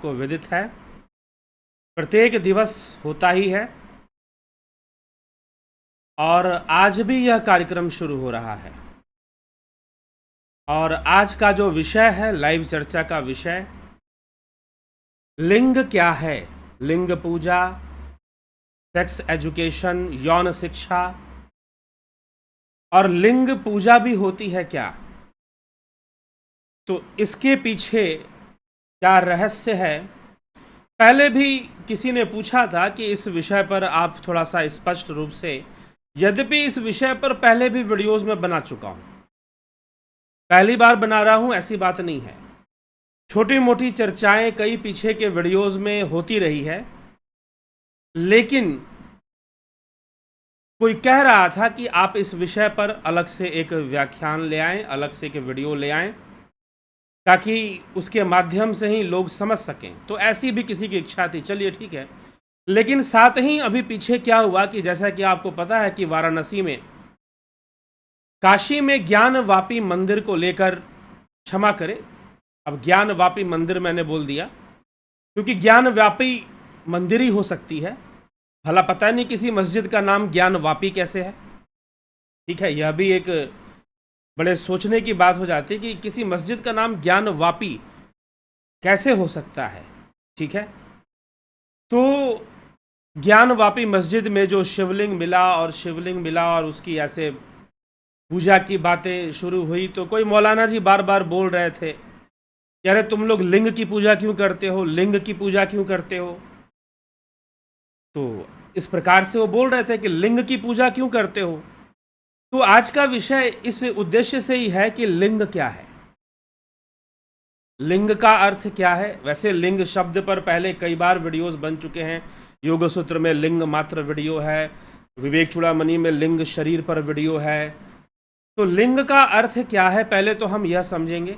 सबको विदित है, प्रत्येक दिवस होता ही है और आज भी यह कार्यक्रम शुरू हो रहा है। और आज का जो विषय है, लाइव चर्चा का विषय, लिंग क्या है, लिंग पूजा, सेक्स एजुकेशन, यौन शिक्षा और लिंग पूजा भी होती है क्या, तो इसके पीछे क्या रहस्य है। पहले भी किसी ने पूछा था कि इस विषय पर आप थोड़ा सा स्पष्ट रूप से, यद्यपि इस विषय पर पहले भी वीडियोस में बना चुका हूं, पहली बार बना रहा हूं ऐसी बात नहीं है, छोटी मोटी चर्चाएं कई पीछे के वीडियोस में होती रही है, लेकिन कोई कह रहा था कि आप इस विषय पर अलग से एक व्याख्यान ले आएं, अलग से एक वीडियो ले आएं, ताकि उसके माध्यम से ही लोग समझ सकें। तो ऐसी भी किसी की इच्छा थी, चलिए ठीक है। लेकिन साथ ही अभी पीछे क्या हुआ कि जैसा कि आपको पता है कि वाराणसी में, काशी में ज्ञानवापी मंदिर को लेकर, क्षमा करें अब ज्ञानवापी मंदिर मैंने बोल दिया, क्योंकि ज्ञानव्यापी मंदिर ही हो सकती है, भला पता नहीं किसी मस्जिद का नाम ज्ञानवापी कैसे है। ठीक है, यह भी एक बड़े सोचने की बात हो जाती है कि किसी मस्जिद का नाम ज्ञानवापी कैसे हो सकता है। ठीक है, तो ज्ञानवापी मस्जिद में जो शिवलिंग मिला और उसकी ऐसे पूजा की बातें शुरू हुई, तो कोई मौलाना जी बार बार बोल रहे थे कि अरे तुम लोग लिंग की पूजा क्यों करते हो, लिंग की पूजा क्यों करते हो। तो इस प्रकार से वो बोल रहे थे कि लिंग की पूजा क्यों करते हो। तो आज का विषय इस उद्देश्य से ही है कि लिंग क्या है, लिंग का अर्थ क्या है। वैसे लिंग शब्द पर पहले कई बार वीडियोस बन चुके हैं, योग सूत्र में लिंग मात्र वीडियो है, विवेक चूड़ामणि में लिंग शरीर पर वीडियो है। तो लिंग का अर्थ क्या है पहले तो हम यह समझेंगे,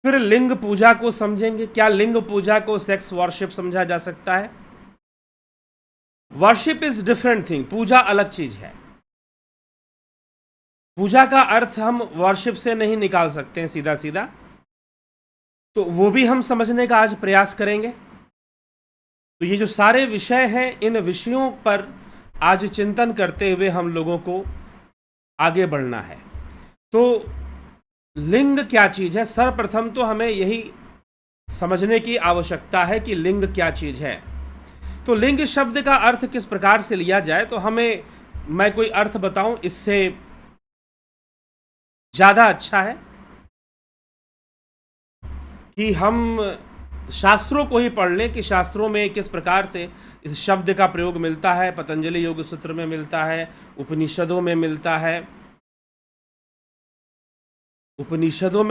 फिर लिंग पूजा को समझेंगे। क्या लिंग पूजा को सेक्स वर्शिप समझा जा सकता है? वर्शिप इज डिफरेंट थिंग, पूजा अलग चीज है। पूजा का अर्थ हम वर्शिप से नहीं निकाल सकते हैं सीधा सीधा, तो वो भी हम समझने का आज प्रयास करेंगे। तो ये जो सारे विषय हैं, इन विषयों पर आज चिंतन करते हुए हम लोगों को आगे बढ़ना है। तो लिंग क्या चीज है, सर्वप्रथम तो हमें यही समझने की आवश्यकता है कि लिंग क्या चीज है। तो लिंग शब्द का अर्थ किस प्रकार से लिया जाए, तो मैं कोई अर्थ बताऊं इससे ज्यादा अच्छा है कि हम शास्त्रों को ही पढ़ लें कि शास्त्रों में किस प्रकार से इस शब्द का प्रयोग मिलता है। पतंजलि योग सूत्र में मिलता है, उपनिषदों में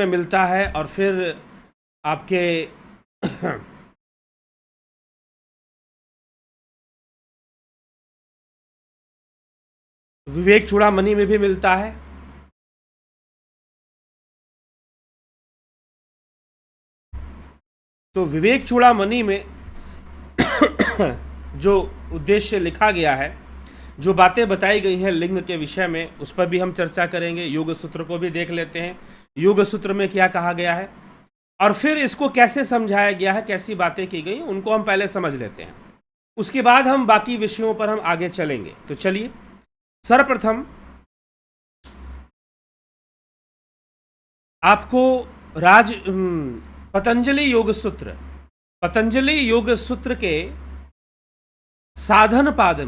मिलता है, और फिर आपके विवेक चूड़ामणि में भी मिलता है। तो विवेक चूड़ामणि में जो उद्देश्य लिखा गया है, जो बातें बताई गई हैं लिंग के विषय में, उस पर भी हम चर्चा करेंगे। योग सूत्र को भी देख लेते हैं, योग सूत्र में क्या कहा गया है और फिर इसको कैसे समझाया गया है, कैसी बातें की गई, उनको हम पहले समझ लेते हैं। उसके बाद हम बाकी विषयों पर हम आगे चलेंगे। तो चलिए, सर्वप्रथम आपको पतंजलि योग सूत्र के साधना पाद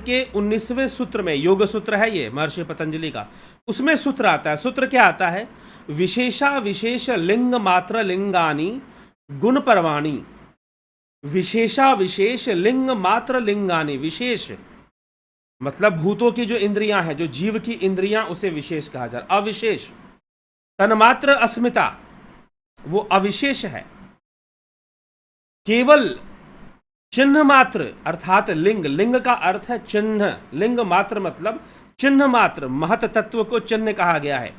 के 19वें सूत्र में, योग सूत्र है ये महर्षि पतंजलि का, उसमें सूत्र आता है। सूत्र क्या आता है? विशेषा विशेष लिंग मात्र लिंगानी गुण परवाणी। विशेषा विशेष लिंग मात्र लिंगानी, विशेष मतलब भूतों की जो इंद्रियां हैं, जो जीव की इंद्रियां, उसे विशेष कहा जा रहा। अविशेष तन्मात्र अस्मिता, वो अविशेष है, केवल चिन्ह मात्र अर्थात लिंग। लिंग का अर्थ है चिन्ह, लिंग मात्र मतलब चिन्ह मात्र, महत तत्व को चिन्ह कहा गया है।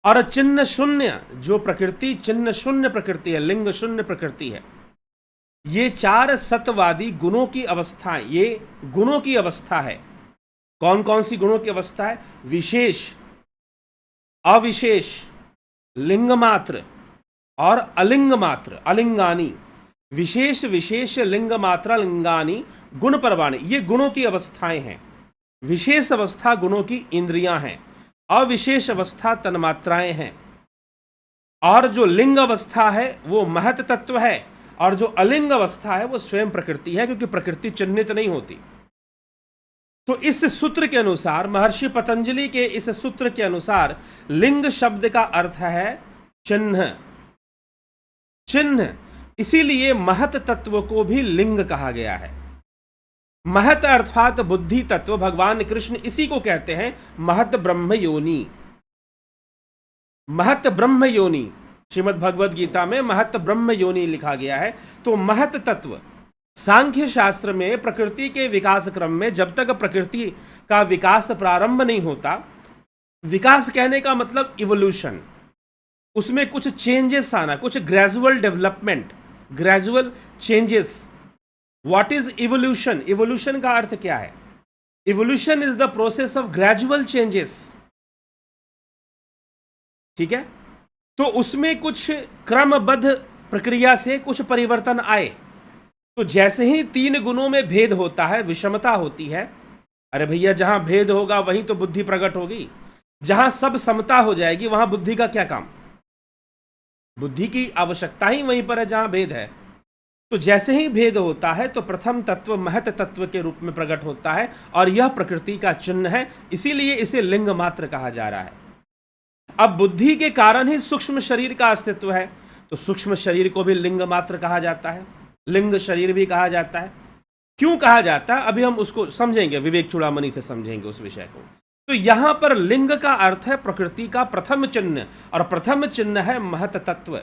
और चिन्ह शून्य जो प्रकृति, चिन्ह शून्य प्रकृति है, लिंग शून्य प्रकृति है। ये चार सत्वादी गुणों की अवस्थाएं, ये गुणों की अवस्था है। कौन कौन सी गुणों की अवस्था है? विशेष, अविशेष, लिंग मात्र और अलिंग मात्र अलिंगानी, विशेष विशेष लिंग मात्रा लिंगानी गुण परवाणी, ये गुणों की अवस्थाएं हैं। विशेष अवस्था गुणों की इंद्रियां हैं, अविशेष अवस्था तन्मात्राएं हैं, और जो लिंग अवस्था है वो महत तत्व है, और जो अलिंग अवस्था है वो स्वयं प्रकृति है, क्योंकि प्रकृति चिन्हित नहीं होती। तो इस सूत्र के अनुसार, महर्षि पतंजलि के इस सूत्र के अनुसार, लिंग शब्द का अर्थ है चिन्ह। चिन्ह, इसीलिए महत तत्व को भी लिंग कहा गया है। महत अर्थात बुद्धि तत्व, भगवान कृष्ण इसी को कहते हैं महत ब्रह्म योनि। महत ब्रह्म योनि, श्रीमद् भगवद गीता में महत ब्रह्म योनि लिखा गया है। तो महत तत्व सांख्य शास्त्र में प्रकृति के विकास क्रम में, जब तक प्रकृति का विकास प्रारंभ नहीं होता, विकास कहने का मतलब इवोल्यूशन, उसमें कुछ चेंजेस आना, कुछ gradual development, gradual changes. What is evolution? Evolution का अर्थ क्या है? Evolution is the process of gradual changes. ठीक है, तो उसमें कुछ क्रमबद्ध प्रक्रिया से कुछ परिवर्तन आए। तो जैसे ही तीन गुणों में भेद होता है, विषमता होती है, अरे भैया जहां भेद होगा वहीं तो बुद्धि प्रकट होगी। जहां सब समता हो जाएगी वहां बुद्धि का क्या काम? बुद्धि की आवश्यकता ही वहीं पर है जहां भेद है। तो जैसे ही भेद होता है तो प्रथम तत्व महत तत्व के रूप में प्रकट होता है, और यह प्रकृति का चिन्ह है, इसीलिए इसे लिंग मात्र कहा जा रहा है। अब बुद्धि के कारण ही सूक्ष्म शरीर का अस्तित्व है, तो सूक्ष्म शरीर को भी लिंग मात्र कहा जाता है, लिंग शरीर भी कहा जाता है। क्यों कहा जाता है अभी हम उसको समझेंगे, विवेक चूड़ामणि से समझेंगे उस विषय को। तो यहां पर लिंग का अर्थ है प्रकृति का प्रथम चिन्ह, और प्रथम चिन्ह है महत तत्व।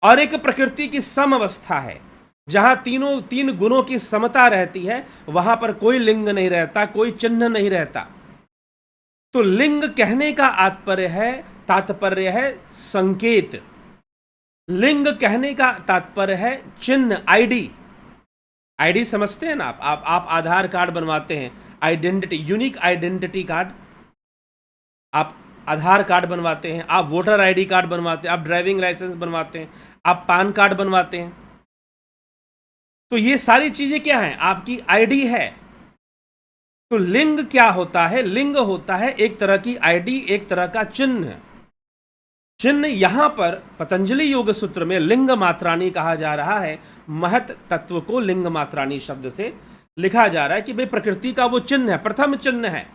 और एक प्रकृति की सम अवस्था है, जहां तीन गुणों की समता रहती है, वहां पर कोई लिंग नहीं रहता, कोई चिन्ह नहीं रहता। तो लिंग कहने का तात्पर्य है संकेत। लिंग कहने का तात्पर्य है चिन्ह, आईडी समझते हैं ना आप आधार कार्ड बनवाते हैं, आइडेंटिटी, यूनिक आइडेंटिटी कार्ड, आप आधार कार्ड बनवाते हैं, आप वोटर आईडी कार्ड बनवाते हैं, आप ड्राइविंग लाइसेंस बनवाते हैं, आप पान कार्ड बनवाते हैं। तो ये सारी चीजें क्या हैं? आपकी आईडी है। तो लिंग क्या होता है? लिंग होता है एक तरह की आईडी, एक तरह का चिन्ह। चिन्ह यहां पर पतंजलि योग सूत्र में लिंग मात्राणी कहा जा रहा है। महत तत्व को लिंग मात्राणी शब्द से लिखा जा रहा है कि भाई प्रकृति का वो चिन्ह है, प्रथम चिन्ह है,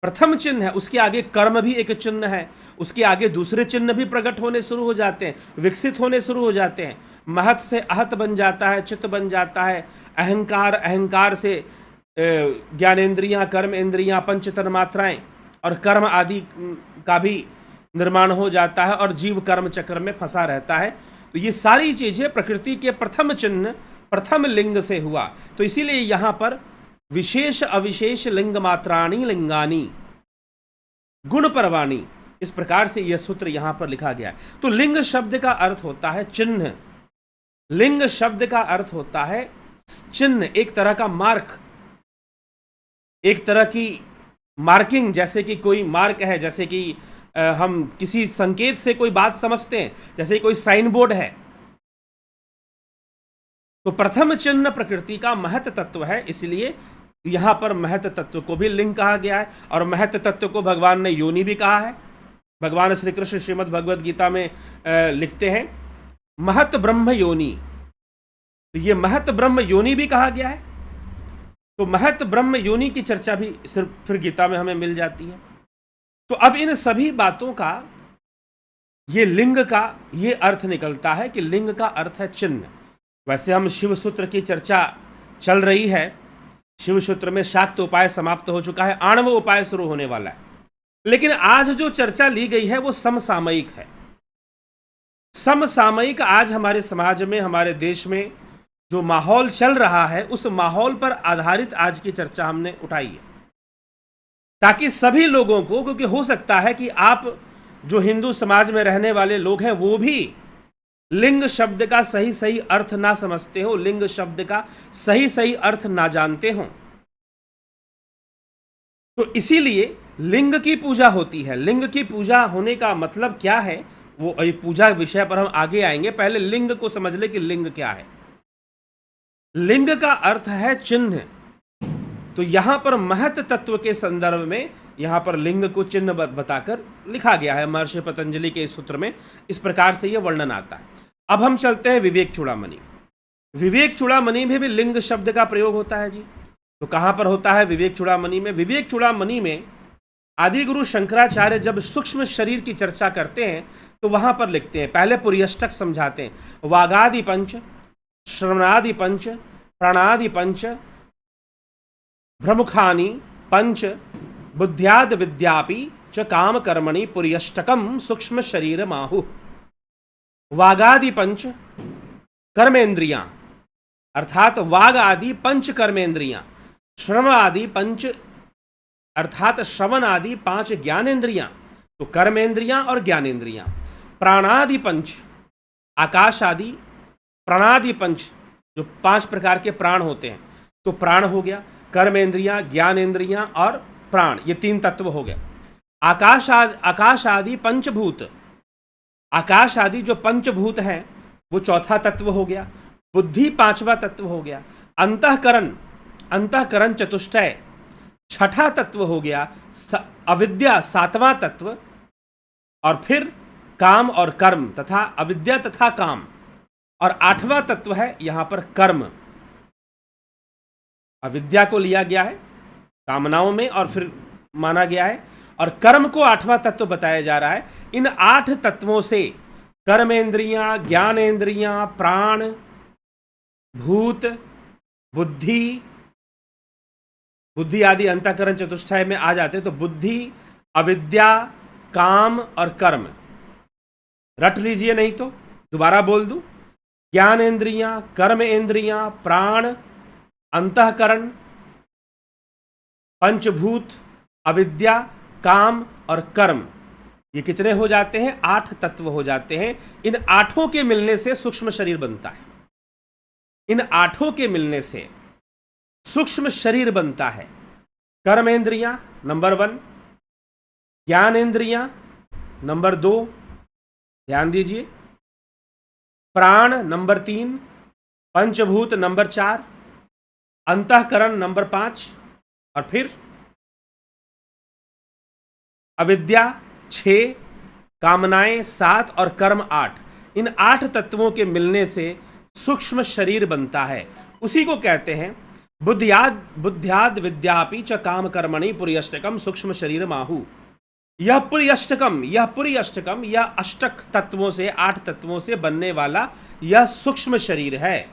प्रथम चिन्ह है। उसके आगे कर्म भी एक चिन्ह है, उसके आगे दूसरे चिन्ह भी प्रकट होने शुरू हो जाते हैं, विकसित होने शुरू हो जाते हैं। महत से अहत बन जाता है, चित्त बन जाता है, अहंकार, अहंकार से ज्ञानेन्द्रियां, कर्म इंद्रियां, पंच तन्मात्राएं और कर्म आदि का भी निर्माण हो जाता है, और जीव कर्म चक्र में फंसा रहता है। तो ये सारी चीजें प्रकृति के प्रथम चिन्ह, प्रथम लिंग से हुआ। तो इसीलिए यहां पर विशेष अविशेष लिंग मात्राणी लिंगानी गुण परवाणी, इस प्रकार से यह सूत्र यहां पर लिखा गया है। तो लिंग शब्द का अर्थ होता है चिन्ह। लिंग शब्द का अर्थ होता है चिन्ह, एक तरह का मार्क, एक तरह की मार्किंग। जैसे कि कोई मार्क है, जैसे कि हम किसी संकेत से कोई बात समझते हैं, जैसे कोई साइन बोर्ड है। तो प्रथम चिन्ह प्रकृति का महत तत्व है, इसलिए यहां पर महत तत्व को भी लिंग कहा गया है। और महत तत्व को भगवान ने योनि भी कहा है। भगवान श्री कृष्ण श्रीमद् भगवद गीता में लिखते हैं महत ब्रह्म योनि। तो ये महत ब्रह्म योनि भी कहा गया है। तो महत ब्रह्म योनि की चर्चा भी सिर्फ फिर गीता में हमें मिल जाती है। तो अब इन सभी बातों का, ये लिंग का ये अर्थ निकलता है कि लिंग का अर्थ है चिन्ह। वैसे हम शिव सूत्र की चर्चा चल रही है, शिव सूत्र में शाक्त उपाय समाप्त हो चुका है, आणव उपाय शुरू होने वाला है। लेकिन आज जो चर्चा ली गई है वो समसामयिक है। समसामयिक आज हमारे समाज में, हमारे देश में जो माहौल चल रहा है, उस माहौल पर आधारित आज की चर्चा हमने उठाई है, ताकि सभी लोगों को, क्योंकि हो सकता है कि आप जो हिंदू समाज में रहने वाले लोग हैं वो भी लिंग शब्द का सही सही अर्थ ना समझते हो, लिंग शब्द का सही सही अर्थ ना जानते हो। तो इसीलिए लिंग की पूजा होती है। लिंग की पूजा होने का मतलब क्या है वो पूजा विषय पर हम आगे आएंगे, पहले लिंग को समझ ले कि लिंग क्या है। लिंग का अर्थ है चिन्ह। तो यहां पर महत तत्व के संदर्भ में यहां पर लिंग को चिन्ह बताकर लिखा गया है महर्षि पतंजलि के इस सूत्र में। इस प्रकार से यह वर्णन आता है। अब हम चलते हैं विवेक चूड़ामणि। विवेक चूड़ामणि में भी लिंग शब्द का प्रयोग होता है जी। तो कहां पर होता है विवेक चूड़ामणि में? विवेक चूड़ामणि में आदि गुरु शंकराचार्य जब सूक्ष्म शरीर की चर्चा करते हैं तो वहां पर लिखते हैं, पहले पुर्यष्टक समझाते हैं, वागादि पंच, श्रवणादि पंच, प्राणादि पंच, भ्रमुखानि पंच, बुद्ध्याद विद्यापि च काम कर्मणि पुर्यष्टकम सूक्ष्म शरीर माहु। वागादि पंच कर्मेंद्रियां अर्थात वाग आदि पंच कर्मेंद्रियां, श्रवण आदि पंच अर्थात श्रवण आदि पांच ज्ञानेंद्रियां, तो कर्मेंद्रियां और ज्ञानेंद्रियां। प्राणादि पंच आकाश आदि, प्राणादि पंच जो 5 प्रकार के प्राण होते हैं, तो प्राण हो गया, कर्मेंद्रियां, ज्ञानेंद्रियां और प्राण, ये 3 तत्व हो गए। आकाश आदि पंचभूत, आकाश आदि जो पंचभूत हैं वो चौथा तत्व हो गया। बुद्धि 5वां तत्व हो गया। अंतःकरण चतुष्टय छठा तत्व हो गया। अविद्या 7वां तत्व, और फिर काम और कर्म तथा अविद्या तथा काम, और 8वां तत्व है यहां पर कर्म। अविद्या को लिया गया है कामनाओं में और फिर माना गया है, और कर्म को 8वां तत्व बताया जा रहा है। इन 8 तत्वों से कर्मेंद्रियां, ज्ञानेंद्रियां, प्राण, भूत, बुद्धि आदि अंतःकरण चतुष्टय में आ जाते, तो बुद्धि, अविद्या, काम और कर्म रट लीजिए, नहीं तो दोबारा बोल दूं। ज्ञानेंद्रियां, कर्मेंद्रियां, प्राण, अंतःकरण, पंचभूत, अविद्या, काम और कर्म, ये कितने हो जाते हैं? 8 तत्व हो जाते हैं। इन 8 के मिलने से सूक्ष्म शरीर बनता है। इन 8 के मिलने से सूक्ष्म शरीर बनता है। कर्मेंद्रियां नंबर 1, ज्ञानेंद्रियां नंबर 2, ध्यान दीजिए, प्राण नंबर 3, पंचभूत नंबर 4, अंतःकरण नंबर 5, और फिर अविद्या 6, कामनाएं 7 और कर्म 8। इन 8 तत्वों के मिलने से सूक्ष्म शरीर बनता है। उसी को कहते हैं बुद्ध्याद विद्यापि च काम कर्मणि पुर्यष्टकम सूक्ष्म शरीर माहु। यह पुर्यष्टकम, यह अष्टक तत्वों से, 8 तत्वों से बनने वाला यह सूक्ष्म शरीर है।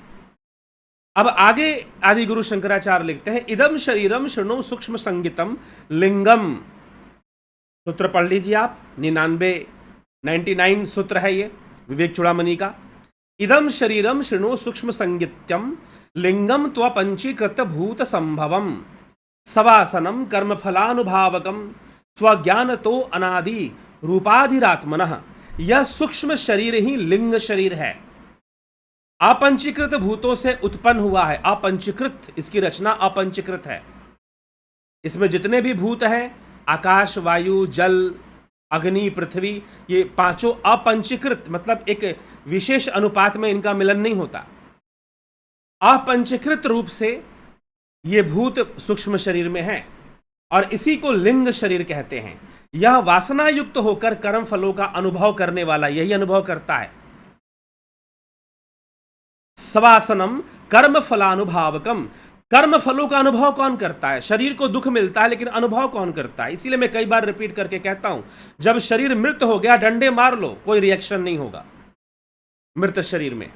अब आगे आदि गुरु शंकराचार्य लिखते हैं, इदम शरीरम शृणु सूक्ष्म संगितम लिंगम। सूत्र पढ़ लीजिए आप, 99 सूत्र है ये विवेक चूड़ामणि का। इदम शरीरम शृणु सूक्ष्म संगित्यम लिंगम त्वपंचीकृत भूत संभवम सवासनम कर्मफलानुभावकम स्वज्ञान तो अनादि रूपाधिरात्मनः। यह सूक्ष्म शरीर ही लिंग शरीर है। अपंचीकृत भूतों से उत्पन्न हुआ है। अपंचीकृत, इसकी रचना अपंचीकृत है। इसमें जितने भी भूत हैं, आकाश, वायु, जल, अग्नि, पृथ्वी, ये 5 अपंचीकृत, मतलब एक विशेष अनुपात में इनका मिलन नहीं होता। अपंचीकृत रूप से ये भूत सूक्ष्म शरीर में है और इसी को लिंग शरीर कहते हैं। यह वासना युक्त होकर कर्म फलों का अनुभव करने वाला यही अनुभव करता है। सवासनम कर्म फलानुभावकम, कर्म फलों का अनुभव कौन करता है? शरीर को दुख मिलता है लेकिन अनुभव कौन करता है? इसीलिए मैं कई बार रिपीट करके कहता हूं, जब शरीर मृत हो गया डंडे मार लो, कोई रिएक्शन नहीं होगा मृत शरीर में,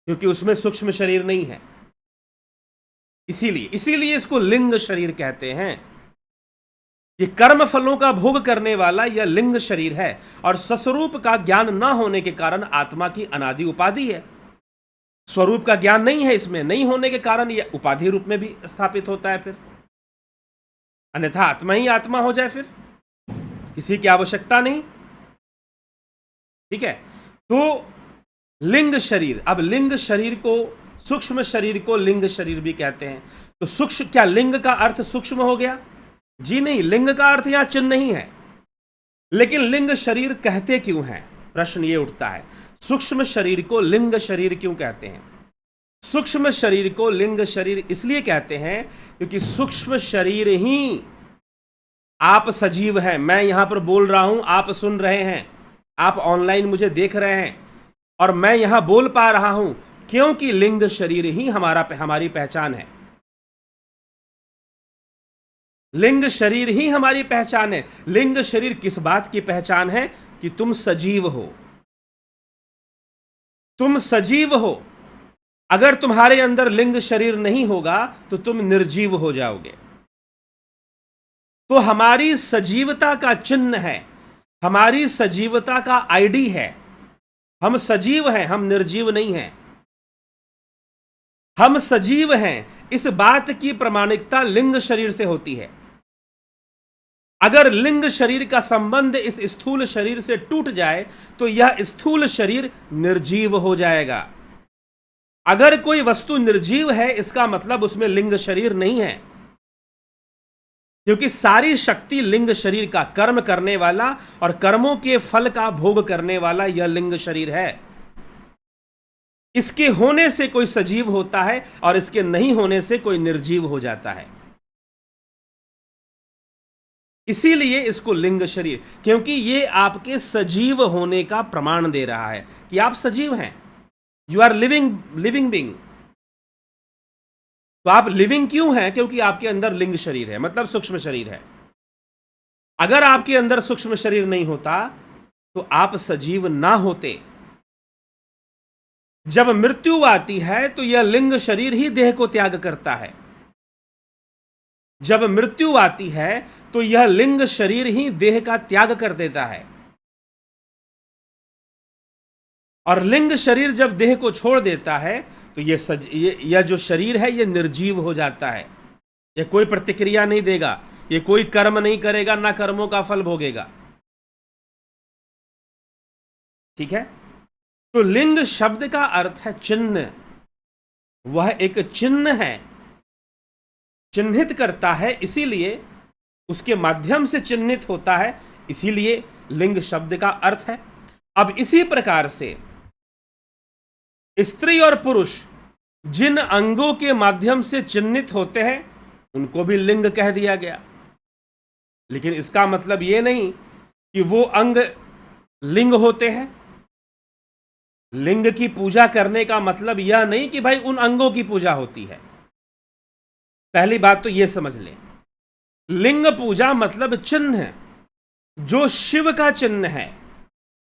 क्योंकि उसमें सूक्ष्म शरीर नहीं है। इसीलिए इसको लिंग शरीर कहते हैं। ये कर्म फलों का भोग करने वाला यह लिंग शरीर है और स्वस्वरूप का ज्ञान न होने के कारण आत्मा की अनादि उपाधि है। स्वरूप का ज्ञान नहीं है इसमें, नहीं होने के कारण यह उपाधि रूप में भी स्थापित होता है। फिर अन्यथा आत्मा ही आत्मा हो जाए, फिर किसी की आवश्यकता नहीं। ठीक है, तो लिंग शरीर, अब लिंग शरीर को, सूक्ष्म शरीर को लिंग शरीर भी कहते हैं। तो सूक्ष्म, क्या लिंग का अर्थ सूक्ष्म हो गया? जी नहीं, लिंग का अर्थ यहां चिन्ह नहीं है। लेकिन लिंग शरीर कहते क्यों हैं? प्रश्न ये उठता है, सूक्ष्म शरीर को लिंग शरीर क्यों कहते हैं? सूक्ष्म शरीर को लिंग शरीर इसलिए कहते हैं क्योंकि सूक्ष्म शरीर ही, आप सजीव हैं, मैं यहां पर बोल रहा हूं, आप सुन रहे हैं, आप ऑनलाइन मुझे देख रहे हैं और मैं यहां बोल पा रहा हूं, क्योंकि लिंग शरीर ही हमारी पहचान है। लिंग शरीर ही हमारी पहचान है। लिंग शरीर किस बात की पहचान है? कि तुम सजीव हो, तुम सजीव हो। अगर तुम्हारे अंदर लिंग शरीर नहीं होगा तो तुम निर्जीव हो जाओगे। तो हमारी सजीवता का चिन्ह है, हमारी सजीवता का आईडी है, हम सजीव हैं, हम निर्जीव नहीं हैं। हम सजीव हैं, इस बात की प्रमाणिकता लिंग शरीर से होती है। अगर लिंग शरीर का संबंध इस स्थूल शरीर से टूट जाए तो यह स्थूल शरीर निर्जीव हो जाएगा। अगर कोई वस्तु निर्जीव है, इसका मतलब उसमें लिंग शरीर नहीं है, क्योंकि सारी शक्ति लिंग शरीर का, कर्म करने वाला और कर्मों के फल का भोग करने वाला यह लिंग शरीर है। इसके होने से कोई सजीव होता है और इसके नहीं होने से कोई निर्जीव हो जाता है। इसीलिए इसको लिंग शरीर, क्योंकि ये आपके सजीव होने का प्रमाण दे रहा है कि आप सजीव हैं, यू आर लिविंग बीइंग। तो आप लिविंग क्यों हैं? क्योंकि आपके अंदर लिंग शरीर है, मतलब सूक्ष्म शरीर है। अगर आपके अंदर सूक्ष्म शरीर नहीं होता तो आप सजीव ना होते। जब मृत्यु आती है तो यह लिंग शरीर ही देह को त्याग करता है। जब मृत्यु आती है तो यह लिंग शरीर ही देह का त्याग कर देता है, और लिंग शरीर जब देह को छोड़ देता है तो यह जो शरीर है यह निर्जीव हो जाता है। यह कोई प्रतिक्रिया नहीं देगा, यह कोई कर्म नहीं करेगा, ना कर्मों का फल भोगेगा। ठीक है? तो लिंग शब्द का अर्थ है चिन्ह। वह एक चिन्ह है, चिन्हित करता है, इसीलिए उसके माध्यम से चिन्हित होता है, इसीलिए लिंग शब्द का अर्थ है। अब इसी प्रकार से स्त्री और पुरुष जिन अंगों के माध्यम से चिन्हित होते हैं उनको भी लिंग कह दिया गया। लेकिन इसका मतलब यह नहीं कि वो अंग लिंग होते हैं। लिंग की पूजा करने का मतलब यह नहीं कि भाई उन अंगों की पूजा होती है। पहली बात तो यह समझ लें, लिंग पूजा मतलब चिन्ह, जो शिव का चिन्ह है।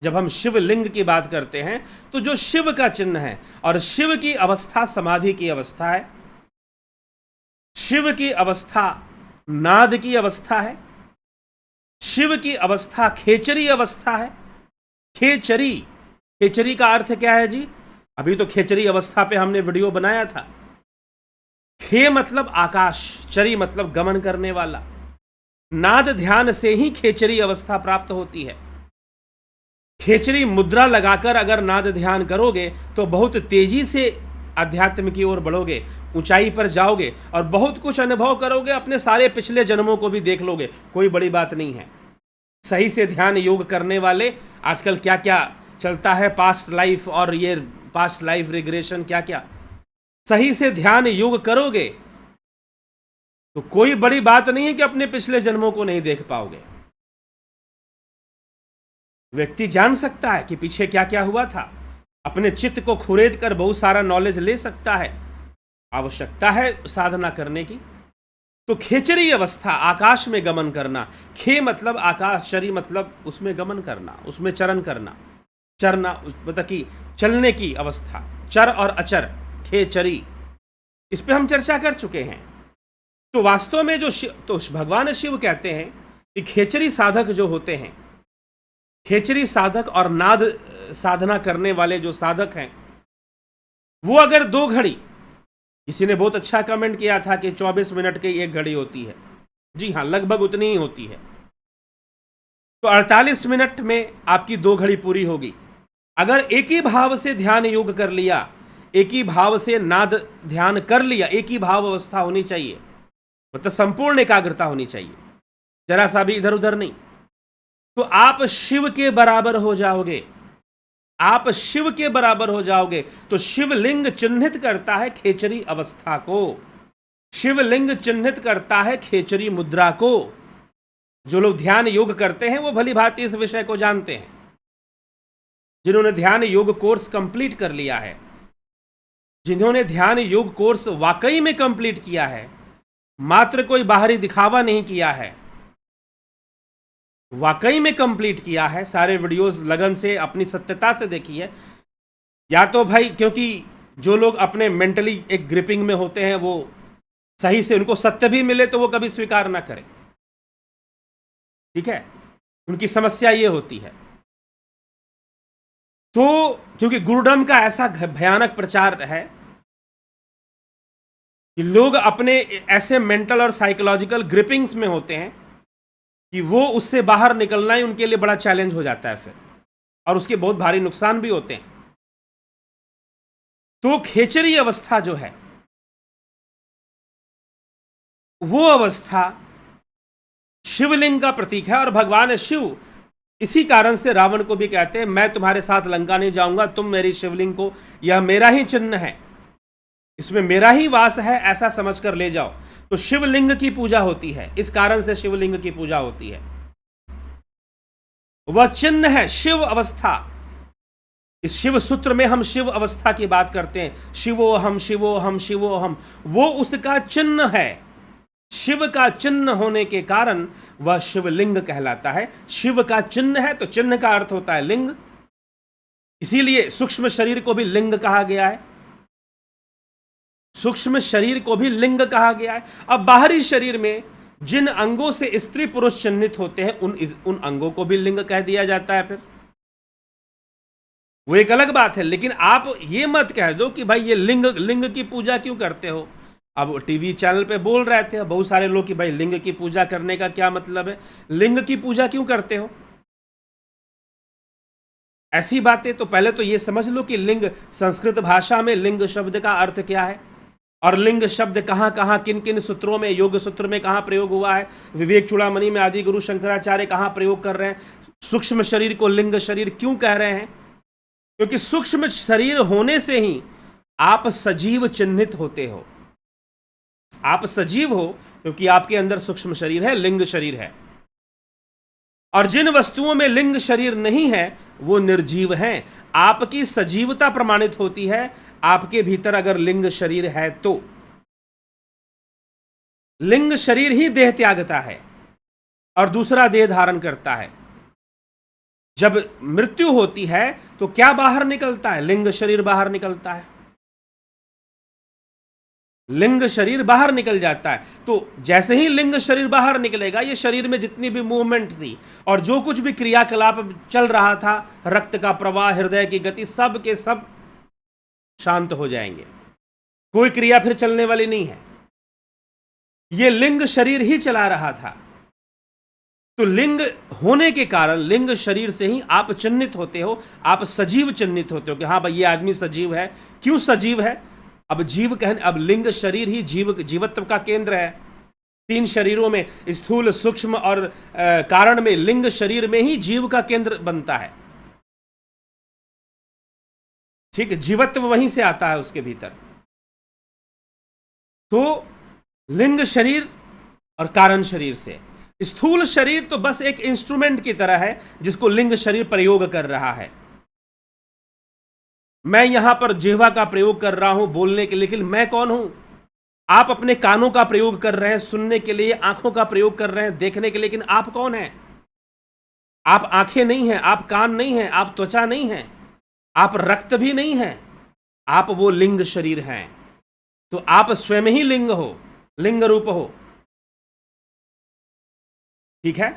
जब हम शिव लिंग की बात करते हैं तो जो शिव का चिन्ह है, और शिव की अवस्था समाधि की अवस्था है, शिव की अवस्था नाद की अवस्था है, शिव की अवस्था खेचरी अवस्था है। खेचरी, खेचरी का अर्थ क्या है जी? अभी तो खेचरी अवस्था पे हमने वीडियो बनाया था। खे मतलब आकाश, चरी मतलब गमन करने वाला। नाद ध्यान से ही खेचरी अवस्था प्राप्त होती है। खेचरी मुद्रा लगाकर अगर नाद ध्यान करोगे तो बहुत तेजी से अध्यात्म की ओर बढ़ोगे, ऊंचाई पर जाओगे और बहुत कुछ अनुभव करोगे, अपने सारे पिछले जन्मों को भी देख लोगे। कोई बड़ी बात नहीं है। सही से ध्यान योग करने वाले, आजकल क्या क्या चलता है, पास्ट लाइफ और ये पास्ट लाइफ रिग्रेशन, क्या क्या, सही से ध्यान योग करोगे तो कोई बड़ी बात नहीं है कि अपने पिछले जन्मों को नहीं देख पाओगे। व्यक्ति जान सकता है कि पीछे क्या क्या हुआ था, अपने चित्त को खुरेद कर बहुत सारा नॉलेज ले सकता है। आवश्यकता है साधना करने की। तो खेचरी अवस्था, आकाश में गमन करना। खे मतलब आकाश, चरी मतलब उसमें गमन करना, उसमें चरण करना, चरना मतलब कि चलने की अवस्था। चर और अचर, खेचरी, इस पे हम चर्चा कर चुके हैं। तो वास्तव में जो तो भगवान शिव कहते हैं कि खेचरी साधक जो होते हैं, खेचरी साधक और नाद साधना करने वाले जो साधक हैं, वो अगर 2 घड़ी, किसी ने बहुत अच्छा कमेंट किया था कि 24 मिनट की 1 घड़ी होती है। जी हाँ, लगभग उतनी ही होती है। तो 48 मिनट में आपकी 2 घड़ी पूरी होगी। अगर एक ही भाव से ध्यान योग कर लिया, एक ही भाव से नाद ध्यान कर लिया, एक ही भाव अवस्था होनी चाहिए, मतलब संपूर्ण एकाग्रता होनी चाहिए, जरा सा भी इधर उधर नहीं, तो आप शिव के बराबर हो जाओगे। आप शिव के बराबर हो जाओगे। तो शिवलिंग चिन्हित करता है खेचरी अवस्था को, शिवलिंग चिन्हित करता है खेचरी मुद्रा को। जो लोग ध्यान योग करते हैं वो भली भांति इस विषय को जानते हैं। जिन्होंने ध्यान योग कोर्स कंप्लीट कर लिया है, जिन्होंने ध्यान योग कोर्स वाकई में कंप्लीट किया है, मात्र कोई बाहरी दिखावा नहीं किया है, वाकई में कंप्लीट किया है, सारे वीडियोस लगन से अपनी सत्यता से देखी है। या तो भाई क्योंकि जो लोग अपने मेंटली एक ग्रिपिंग में होते हैं वो सही से उनको सत्य भी मिले तो वो कभी स्वीकार ना करें, ठीक है, उनकी समस्या ये होती है। तो क्योंकि गुरुडम का ऐसा भयानक प्रचार है कि लोग अपने ऐसे मेंटल और साइकोलॉजिकल ग्रिपिंग्स में होते हैं कि वो उससे बाहर निकलना ही उनके लिए बड़ा चैलेंज हो जाता है फिर, और उसके बहुत भारी नुकसान भी होते हैं। तो खेचरी अवस्था जो है वो अवस्था शिवलिंग का प्रतीक है। और भगवान शिव इसी कारण से रावण को भी कहते हैं मैं तुम्हारे साथ लंका नहीं जाऊंगा, तुम मेरी शिवलिंग को, यह मेरा ही चिन्ह है, इसमें मेरा ही वास है, ऐसा समझकर ले जाओ। तो शिवलिंग की पूजा होती है, इस कारण से शिवलिंग की पूजा होती है। वह चिन्ह है शिव अवस्था। इस शिव सूत्र में हम शिव अवस्था की बात करते हैं, शिवो हम शिवो हम शिवो हम, वो उसका चिन्ह है। शिव का चिन्ह होने के कारण वह शिवलिंग कहलाता है। शिव का चिन्ह है तो चिन्ह का अर्थ होता है लिंग, इसीलिए सूक्ष्म शरीर को भी लिंग कहा गया है, सूक्ष्म शरीर को भी लिंग कहा गया है। अब बाहरी शरीर में जिन अंगों से स्त्री पुरुष चिन्हित होते हैं उन अंगों को भी लिंग कह दिया जाता है। फिर वो एक अलग बात है, लेकिन आप ये मत कह दो कि भाई ये लिंग की पूजा क्यों करते हो। अब टीवी चैनल पे बोल रहे थे बहुत सारे लोग कि भाई लिंग की पूजा करने का क्या मतलब है, लिंग की पूजा क्यों करते हो। ऐसी बातें तो पहले तो ये समझ लो कि लिंग, संस्कृत भाषा में लिंग शब्द का अर्थ क्या है, और लिंग शब्द कहाँ कहाँ किन किन सूत्रों में, योग सूत्र में कहाँ प्रयोग हुआ है, विवेक चूड़ामणि में आदि गुरु शंकराचार्य कहाँ प्रयोग कर रहे हैं। सूक्ष्म शरीर को लिंग शरीर क्यों कह रहे हैं, क्योंकि सूक्ष्म शरीर होने से ही आप सजीव चिन्हित होते हो। आप सजीव हो क्योंकि आपके अंदर सूक्ष्म शरीर है, लिंग शरीर है। और जिन वस्तुओं में लिंग शरीर नहीं है वो निर्जीव हैं। आपकी सजीवता प्रमाणित होती है आपके भीतर अगर लिंग शरीर है तो। लिंग शरीर ही देह त्यागता है और दूसरा देह धारण करता है। जब मृत्यु होती है तो क्या बाहर निकलता है, लिंग शरीर बाहर निकलता है, लिंग शरीर बाहर निकल जाता है। तो जैसे ही लिंग शरीर बाहर निकलेगा, ये शरीर में जितनी भी मूवमेंट थी और जो कुछ भी क्रियाकलाप चल रहा था, रक्त का प्रवाह, हृदय की गति, सब के सब शांत हो जाएंगे, कोई क्रिया फिर चलने वाली नहीं है। ये लिंग शरीर ही चला रहा था। तो लिंग होने के कारण लिंग शरीर से ही आप चिन्हित होते हो, आप सजीव चिन्हित होते हो कि हाँ भाई ये आदमी सजीव है। क्यों सजीव है, अब जीव कहने, अब लिंग शरीर ही जीवत्व का केंद्र है। तीन शरीरों में, स्थूल, सूक्ष्म और कारण में, लिंग शरीर में ही जीव का केंद्र बनता है। ठीक, जीवत्व वहीं से आता है उसके भीतर। तो लिंग शरीर और कारण शरीर से, स्थूल शरीर तो बस एक इंस्ट्रूमेंट की तरह है जिसको लिंग शरीर प्रयोग कर रहा है। मैं यहां पर जिह्वा का प्रयोग कर रहा हूं बोलने के लिए, लेकिन मैं कौन हूं। आप अपने कानों का प्रयोग कर रहे हैं सुनने के लिए, आंखों का प्रयोग कर रहे हैं देखने के लिए, लेकिन आप कौन हैं। आप आंखें नहीं हैं, आप कान नहीं हैं, आप त्वचा नहीं हैं, आप रक्त भी नहीं हैं, आप वो लिंग शरीर हैं। तो आप स्वयं ही लिंग हो, लिंग रूप हो। ठीक है।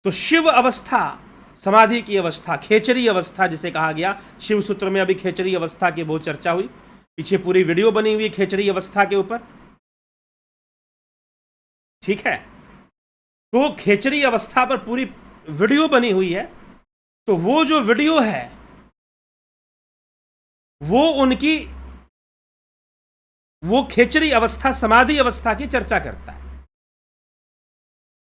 तो शिव अवस्था, समाधि की अवस्था, खेचरी अवस्था जिसे कहा गया, शिव सूत्र में अभी खेचरी अवस्था की बहुत चर्चा हुई, पीछे पूरी वीडियो बनी हुई खेचरी अवस्था के ऊपर। ठीक है। तो खेचरी अवस्था पर पूरी वीडियो बनी हुई है। तो वो जो वीडियो है वो खेचरी अवस्था, समाधि अवस्था की चर्चा करता है।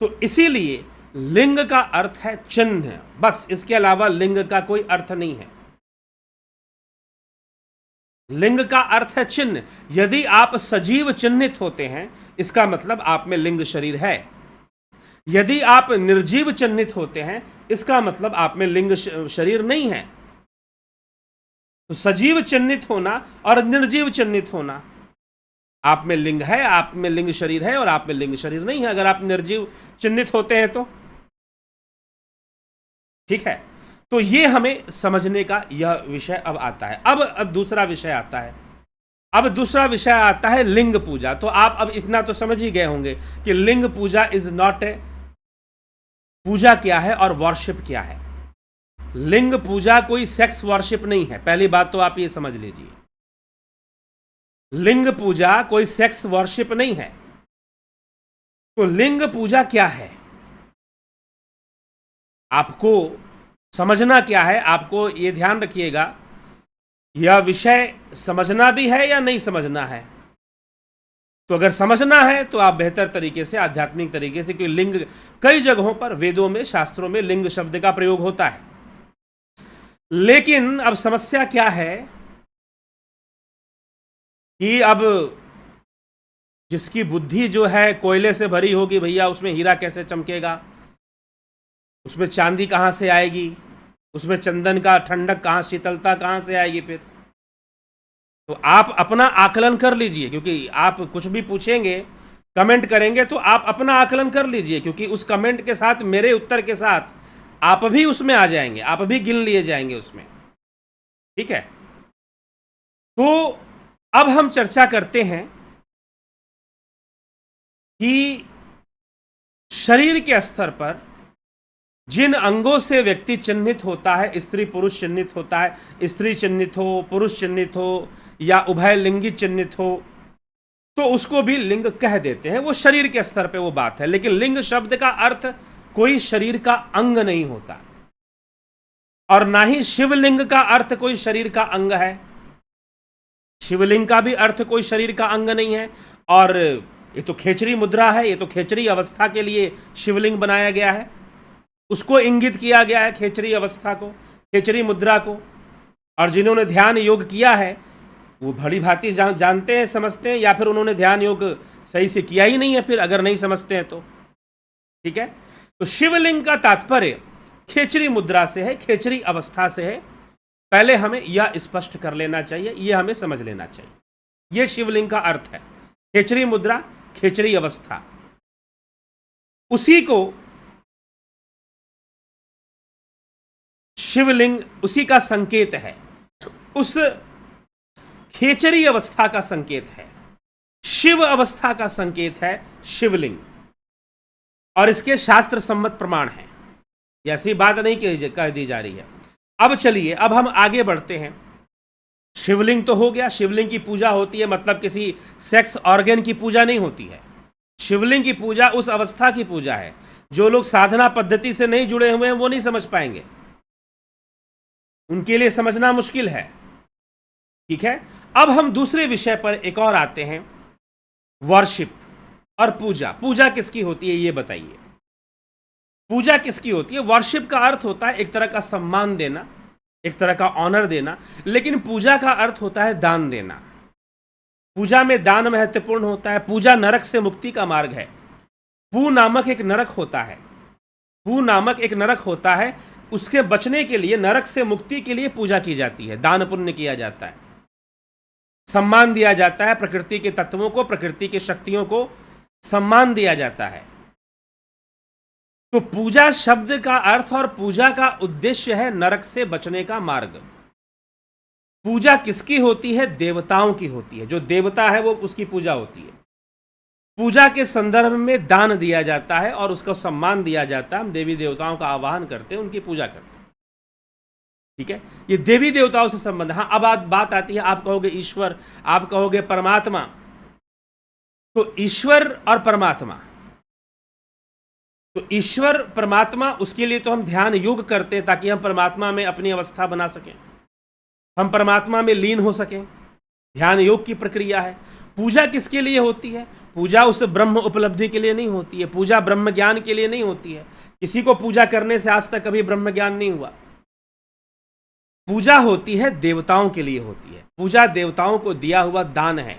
तो इसीलिए लिंग का अर्थ है चिन्ह, बस, इसके अलावा लिंग का कोई अर्थ नहीं है। लिंग का अर्थ है चिन्ह। यदि आप सजीव चिन्हित होते हैं, इसका मतलब आप में लिंग शरीर है। यदि आप निर्जीव चिन्हित होते हैं, इसका मतलब आप में लिंग शरीर नहीं है। तो सजीव चिन्हित होना और निर्जीव चिन्हित होना, आप में लिंग है, आप में लिंग शरीर है, और आप में लिंग शरीर नहीं है अगर आप निर्जीव चिन्हित होते हैं तो। ठीक है, तो ये हमें समझने का यह विषय अब आता है। अब दूसरा विषय आता है। अब दूसरा विषय आता है लिंग पूजा। तो आप अब इतना तो समझ ही गए होंगे कि लिंग पूजा इज नॉट ए, पूजा क्या है और वर्शिप क्या है। लिंग पूजा कोई सेक्स वर्शिप नहीं है, पहली बात तो आप ये समझ लीजिए। लिंग पूजा कोई सेक्स वर्शिप नहीं है। तो लिंग पूजा क्या है, आपको समझना क्या है, आपको यह ध्यान रखिएगा, यह विषय समझना भी है या नहीं समझना है। तो अगर समझना है तो आप बेहतर तरीके से, आध्यात्मिक तरीके से, क्योंकि लिंग कई जगहों पर वेदों में, शास्त्रों में लिंग शब्द का प्रयोग होता है। लेकिन अब समस्या क्या है कि अब जिसकी बुद्धि जो है कोयले से भरी होगी, भैया उसमें हीरा कैसे चमकेगा, उसमें चांदी कहाँ से आएगी, उसमें चंदन का ठंडक कहाँ, शीतलता कहाँ से आएगी। फिर तो आप अपना आकलन कर लीजिए, क्योंकि आप कुछ भी पूछेंगे, कमेंट करेंगे, तो आप अपना आकलन कर लीजिए, क्योंकि उस कमेंट के साथ, मेरे उत्तर के साथ आप भी उसमें आ जाएंगे, आप भी गिन लिए जाएंगे उसमें। ठीक है, तो अब हम चर्चा करते हैं कि शरीर के स्तर पर जिन अंगों से व्यक्ति चिन्हित होता है, स्त्री पुरुष चिन्हित होता है, स्त्री चिन्हित हो, पुरुष चिन्हित हो, या उभय लिंगी चिन्हित हो, तो उसको भी लिंग कह देते हैं। वो शरीर के स्तर पे वो बात है। लेकिन लिंग शब्द का अर्थ कोई शरीर का अंग नहीं होता, और ना ही शिवलिंग का अर्थ कोई शरीर का अंग है। शिवलिंग का भी अर्थ कोई शरीर का अंग नहीं है। और ये तो खेचरी मुद्रा है, ये तो खेचरी अवस्था के लिए शिवलिंग बनाया गया है, उसको इंगित किया गया है, खेचरी अवस्था को, खेचरी मुद्रा को। और जिन्होंने ध्यान योग किया है वो भली भांति जानते हैं, समझते हैं, या फिर उन्होंने ध्यान योग सही से किया ही नहीं है, फिर अगर नहीं समझते हैं तो। ठीक है, तो शिवलिंग का तात्पर्य खेचरी मुद्रा से है, खेचरी अवस्था से है। पहले हमें यह स्पष्ट कर लेना चाहिए, यह हमें समझ लेना चाहिए। यह शिवलिंग का अर्थ है, खेचरी मुद्रा, खेचरी अवस्था। उसी को शिवलिंग, उसी का संकेत है, उस खेचरी अवस्था का संकेत है, शिव अवस्था का संकेत है शिवलिंग। और इसके शास्त्र सम्मत प्रमाण है, ऐसी बात नहीं कह दी जा रही है। अब चलिए, अब हम आगे बढ़ते हैं। शिवलिंग तो हो गया, शिवलिंग की पूजा होती है, मतलब किसी सेक्स ऑर्गन की पूजा नहीं होती है। शिवलिंग की पूजा उस अवस्था की पूजा है। जो लोग साधना पद्धति से नहीं जुड़े हुए हैं वो नहीं समझ पाएंगे, उनके लिए समझना मुश्किल है। ठीक है, अब हम दूसरे विषय पर एक और आते हैं, वर्शिप और पूजा। पूजा किसकी होती है ये बताइए, पूजा किसकी होती है? वर्शिप का अर्थ होता है एक तरह का सम्मान देना, एक तरह का ऑनर देना, लेकिन पूजा का अर्थ होता है दान देना। पूजा में दान महत्वपूर्ण होता है। पूजा नरक से मुक्ति का मार्ग है। पू नामक एक नरक होता है, पू नामक एक नरक होता है, उसके बचने के लिए, नरक से मुक्ति के लिए पूजा की जाती है, दान पुण्य किया जाता है, सम्मान दिया जाता है, प्रकृति के तत्वों को, प्रकृति की शक्तियों को सम्मान दिया जाता है। तो पूजा शब्द का अर्थ और पूजा का उद्देश्य है नरक से बचने का मार्ग। पूजा किसकी होती है? देवताओं की होती है। जो देवता है वो, उसकी पूजा होती है। पूजा के संदर्भ में दान दिया जाता है और उसका सम्मान दिया जाता है। हम देवी देवताओं का आवाहन करते हैं, उनकी पूजा करते हैं। ठीक है, ये देवी देवताओं से संबंध। हाँ, अब बात आती है, आप कहोगे ईश्वर, आप कहोगे परमात्मा। तो ईश्वर और परमात्मा, तो ईश्वर परमात्मा, उसके लिए तो हम ध्यान योग करते हैं ताकि हम परमात्मा में अपनी अवस्था बना सकें, हम परमात्मा में लीन हो सकें। ध्यान योग की प्रक्रिया है। पूजा किसके लिए होती है? पूजा उस ब्रह्म उपलब्धि के लिए नहीं होती है, पूजा ब्रह्म ज्ञान के लिए नहीं होती है। किसी को पूजा करने से आज तक कभी ब्रह्म ज्ञान नहीं हुआ। पूजा होती है देवताओं के लिए होती है। पूजा देवताओं को दिया हुआ दान है,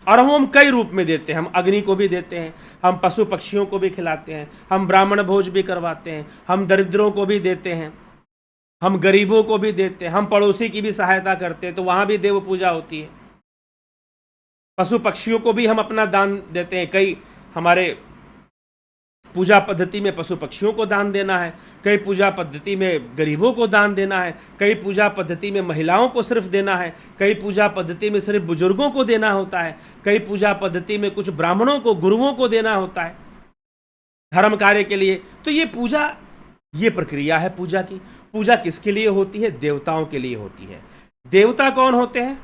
और हम कई रूप में देते हैं। हम अग्नि को भी देते हैं, हम पशु पक्षियों को भी खिलाते हैं, हम ब्राह्मण भोज भी करवाते हैं, हम दरिद्रों को भी देते हैं, हम गरीबों को भी देते हैं, हम पड़ोसी की भी सहायता करते हैं, तो वहां भी देव पूजा होती है। पशु पक्षियों को भी हम अपना दान देते हैं। कई हमारे पूजा पद्धति में पशु पक्षियों को दान देना है, कई पूजा पद्धति में गरीबों को दान देना है, कई पूजा पद्धति में महिलाओं को सिर्फ देना है, कई पूजा पद्धति में सिर्फ बुजुर्गों को देना होता है, कई पूजा पद्धति में कुछ ब्राह्मणों को, गुरुओं को देना होता है धर्म कार्य के लिए। तो ये पूजा, ये प्रक्रिया है पूजा की। पूजा किसके लिए होती है? देवताओं के लिए होती है। देवता कौन होते हैं?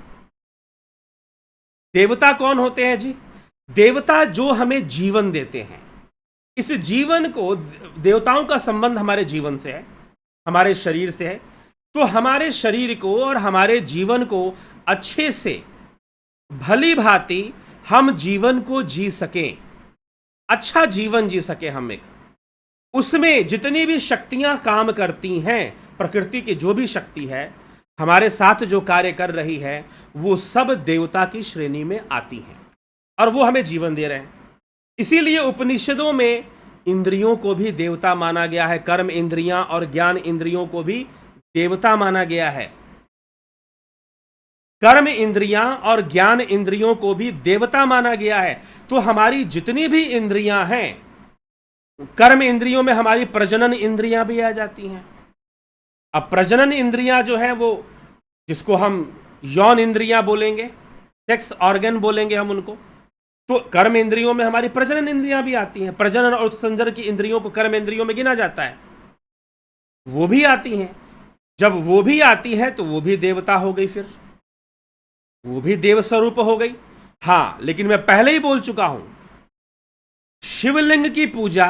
देवता कौन होते हैं जी? देवता जो हमें जीवन देते हैं। इस जीवन को, देवताओं का संबंध हमारे जीवन से है, हमारे शरीर से है। तो हमारे शरीर को और हमारे जीवन को अच्छे से, भली भांति हम जीवन को जी सकें, अच्छा जीवन जी सके हम एक, उसमें जितनी भी शक्तियां काम करती हैं, प्रकृति की जो भी शक्ति है हमारे साथ जो कार्य कर रही है, वो सब देवता की श्रेणी में आती हैं और वो हमें जीवन दे रहे हैं। इसीलिए उपनिषदों में इंद्रियों को भी देवता माना गया है। कर्म इंद्रियां और ज्ञान इंद्रियों को भी देवता माना गया है। कर्म इंद्रियां और ज्ञान इंद्रियों को भी देवता माना गया है। तो हमारी जितनी भी इंद्रियां हैं, कर्म इंद्रियों में हमारी प्रजनन इंद्रियां भी आ जाती हैं। अब प्रजनन इंद्रियां जो है, वो जिसको हम यौन इंद्रियां बोलेंगे, सेक्स ऑर्गन बोलेंगे हम उनको, तो कर्म इंद्रियों में हमारी प्रजनन इंद्रियां भी आती हैं। प्रजनन और उत्सर्जन की इंद्रियों को कर्म इंद्रियों में गिना जाता है, वो भी आती हैं। जब वो भी आती है तो वो भी देवता हो गई, फिर वो भी देव स्वरूप हो गई। हाँ, लेकिन मैं पहले ही बोल चुका हूं, शिवलिंग की पूजा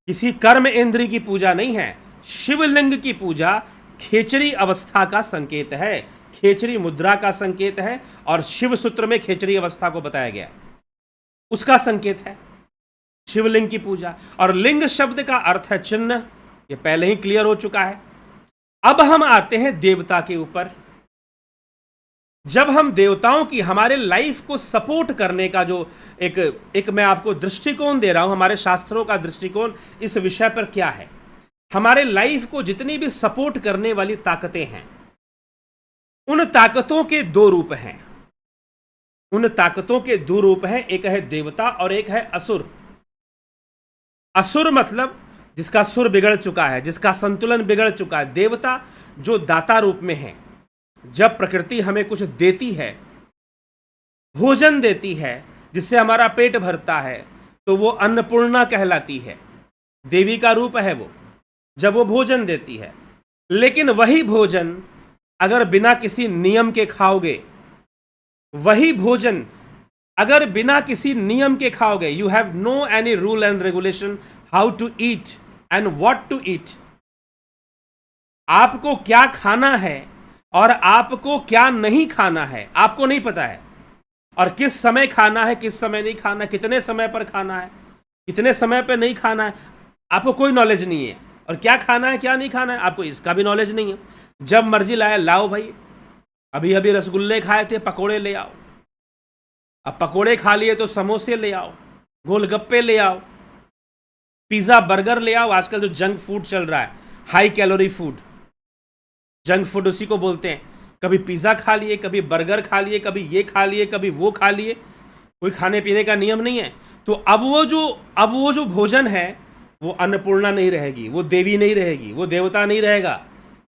किसी कर्म इंद्रिय की पूजा नहीं है। शिवलिंग की पूजा खेचरी अवस्था का संकेत है, खेचरी मुद्रा का संकेत है, और शिव सूत्र में खेचरी अवस्था को बताया गया, उसका संकेत है शिवलिंग की पूजा। और लिंग शब्द का अर्थ है चिन्ह, ये पहले ही क्लियर हो चुका है। अब हम आते हैं देवता के ऊपर। जब हम देवताओं की, हमारे लाइफ को सपोर्ट करने का जो एक मैं आपको दृष्टिकोण दे रहा हूं, हमारे शास्त्रों का दृष्टिकोण इस विषय पर क्या है, हमारे लाइफ को जितनी भी सपोर्ट करने वाली ताकतें हैं, उन ताकतों के दो रूप हैं। उन ताकतों के दो रूप हैं, एक है देवता और एक है असुर। असुर मतलब जिसका सुर बिगड़ चुका है, जिसका संतुलन बिगड़ चुका है। देवता जो दाता रूप में है। जब प्रकृति हमें कुछ देती है, भोजन देती है जिससे हमारा पेट भरता है, तो वो अन्नपूर्णा कहलाती है, देवी का रूप है वो, जब वो भोजन देती है। लेकिन वही भोजन अगर बिना किसी नियम के खाओगे, वही भोजन अगर बिना किसी नियम के खाओगे, you have no any rule and regulation how to eat and what to eat, आपको क्या खाना है और आपको क्या नहीं खाना है आपको नहीं पता है, और किस समय खाना है, किस समय नहीं खाना है, कितने समय पर खाना है, कितने समय पर नहीं खाना है, आपको कोई नॉलेज नहीं है। और क्या खाना है क्या नहीं खाना है आपको इसका भी नॉलेज नहीं है। जब मर्जी लाए लाओ भाई, अभी अभी रसगुल्ले खाए थे, पकोड़े ले आओ, अब पकोड़े खा लिए तो समोसे ले आओ, गोलगप्पे ले आओ, पिज्जा बर्गर ले आओ। आजकल जो जंक फूड चल रहा है, high calorie food, junk food उसी को बोलते हैं। कभी पिज्जा खा लिए, कभी बर्गर खा लिए, कभी ये खा लिए, कभी वो खा लिए, कोई खाने पीने का नियम नहीं है। तो अब वो जो भोजन है, वो अन्नपूर्णा नहीं रहेगी, वो देवी नहीं रहेगी, वो देवता नहीं रहेगा,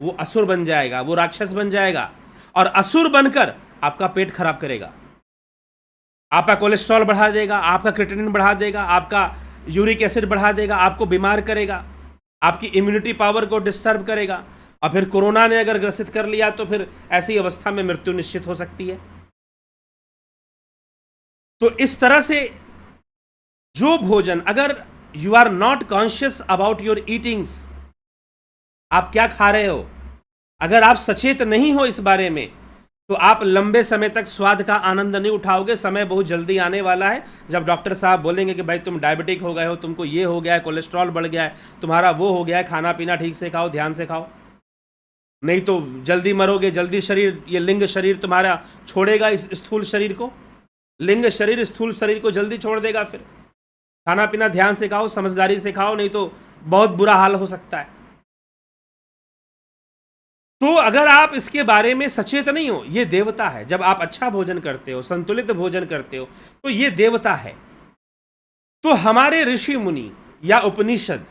वो असुर बन जाएगा, वो राक्षस बन जाएगा, और असुर बनकर आपका पेट खराब करेगा, आपका कोलेस्ट्रॉल बढ़ा देगा, आपका क्रिएटिनिन बढ़ा देगा, आपका यूरिक एसिड बढ़ा देगा, आपको बीमार करेगा, आपकी इम्यूनिटी पावर को डिस्टर्ब करेगा, और फिर कोरोना ने अगर ग्रसित कर लिया तो फिर ऐसी अवस्था में मृत्यु निश्चित हो सकती है। तो इस तरह से जो भोजन, अगर you are not conscious about your eatings, आप क्या खा रहे हो, अगर आप सचेत नहीं हो इस बारे में, तो आप लंबे समय तक स्वाद का आनंद नहीं उठाओगे। समय बहुत जल्दी आने वाला है जब डॉक्टर साहब बोलेंगे कि भाई तुम डायबिटिक हो गए हो, तुमको ये हो गया है, कोलेस्ट्रॉल बढ़ गया है, तुम्हारा वो हो गया है, खाना पीना ठीक से खाओ, ध्यान से खाओ, नहीं तो जल्दी मरोगे, जल्दी शरीर, ये लिंग शरीर तुम्हारा छोड़ेगा इस स्थूल शरीर को, लिंग शरीर स्थूल शरीर को जल्दी छोड़ देगा। फिर खाना पीना ध्यान से खाओ, समझदारी से खाओ, नहीं तो बहुत बुरा हाल हो सकता है। तो अगर आप इसके बारे में सचेत नहीं हो, ये देवता है। जब आप अच्छा भोजन करते हो, संतुलित भोजन करते हो, तो ये देवता है। तो हमारे ऋषि मुनि या उपनिषद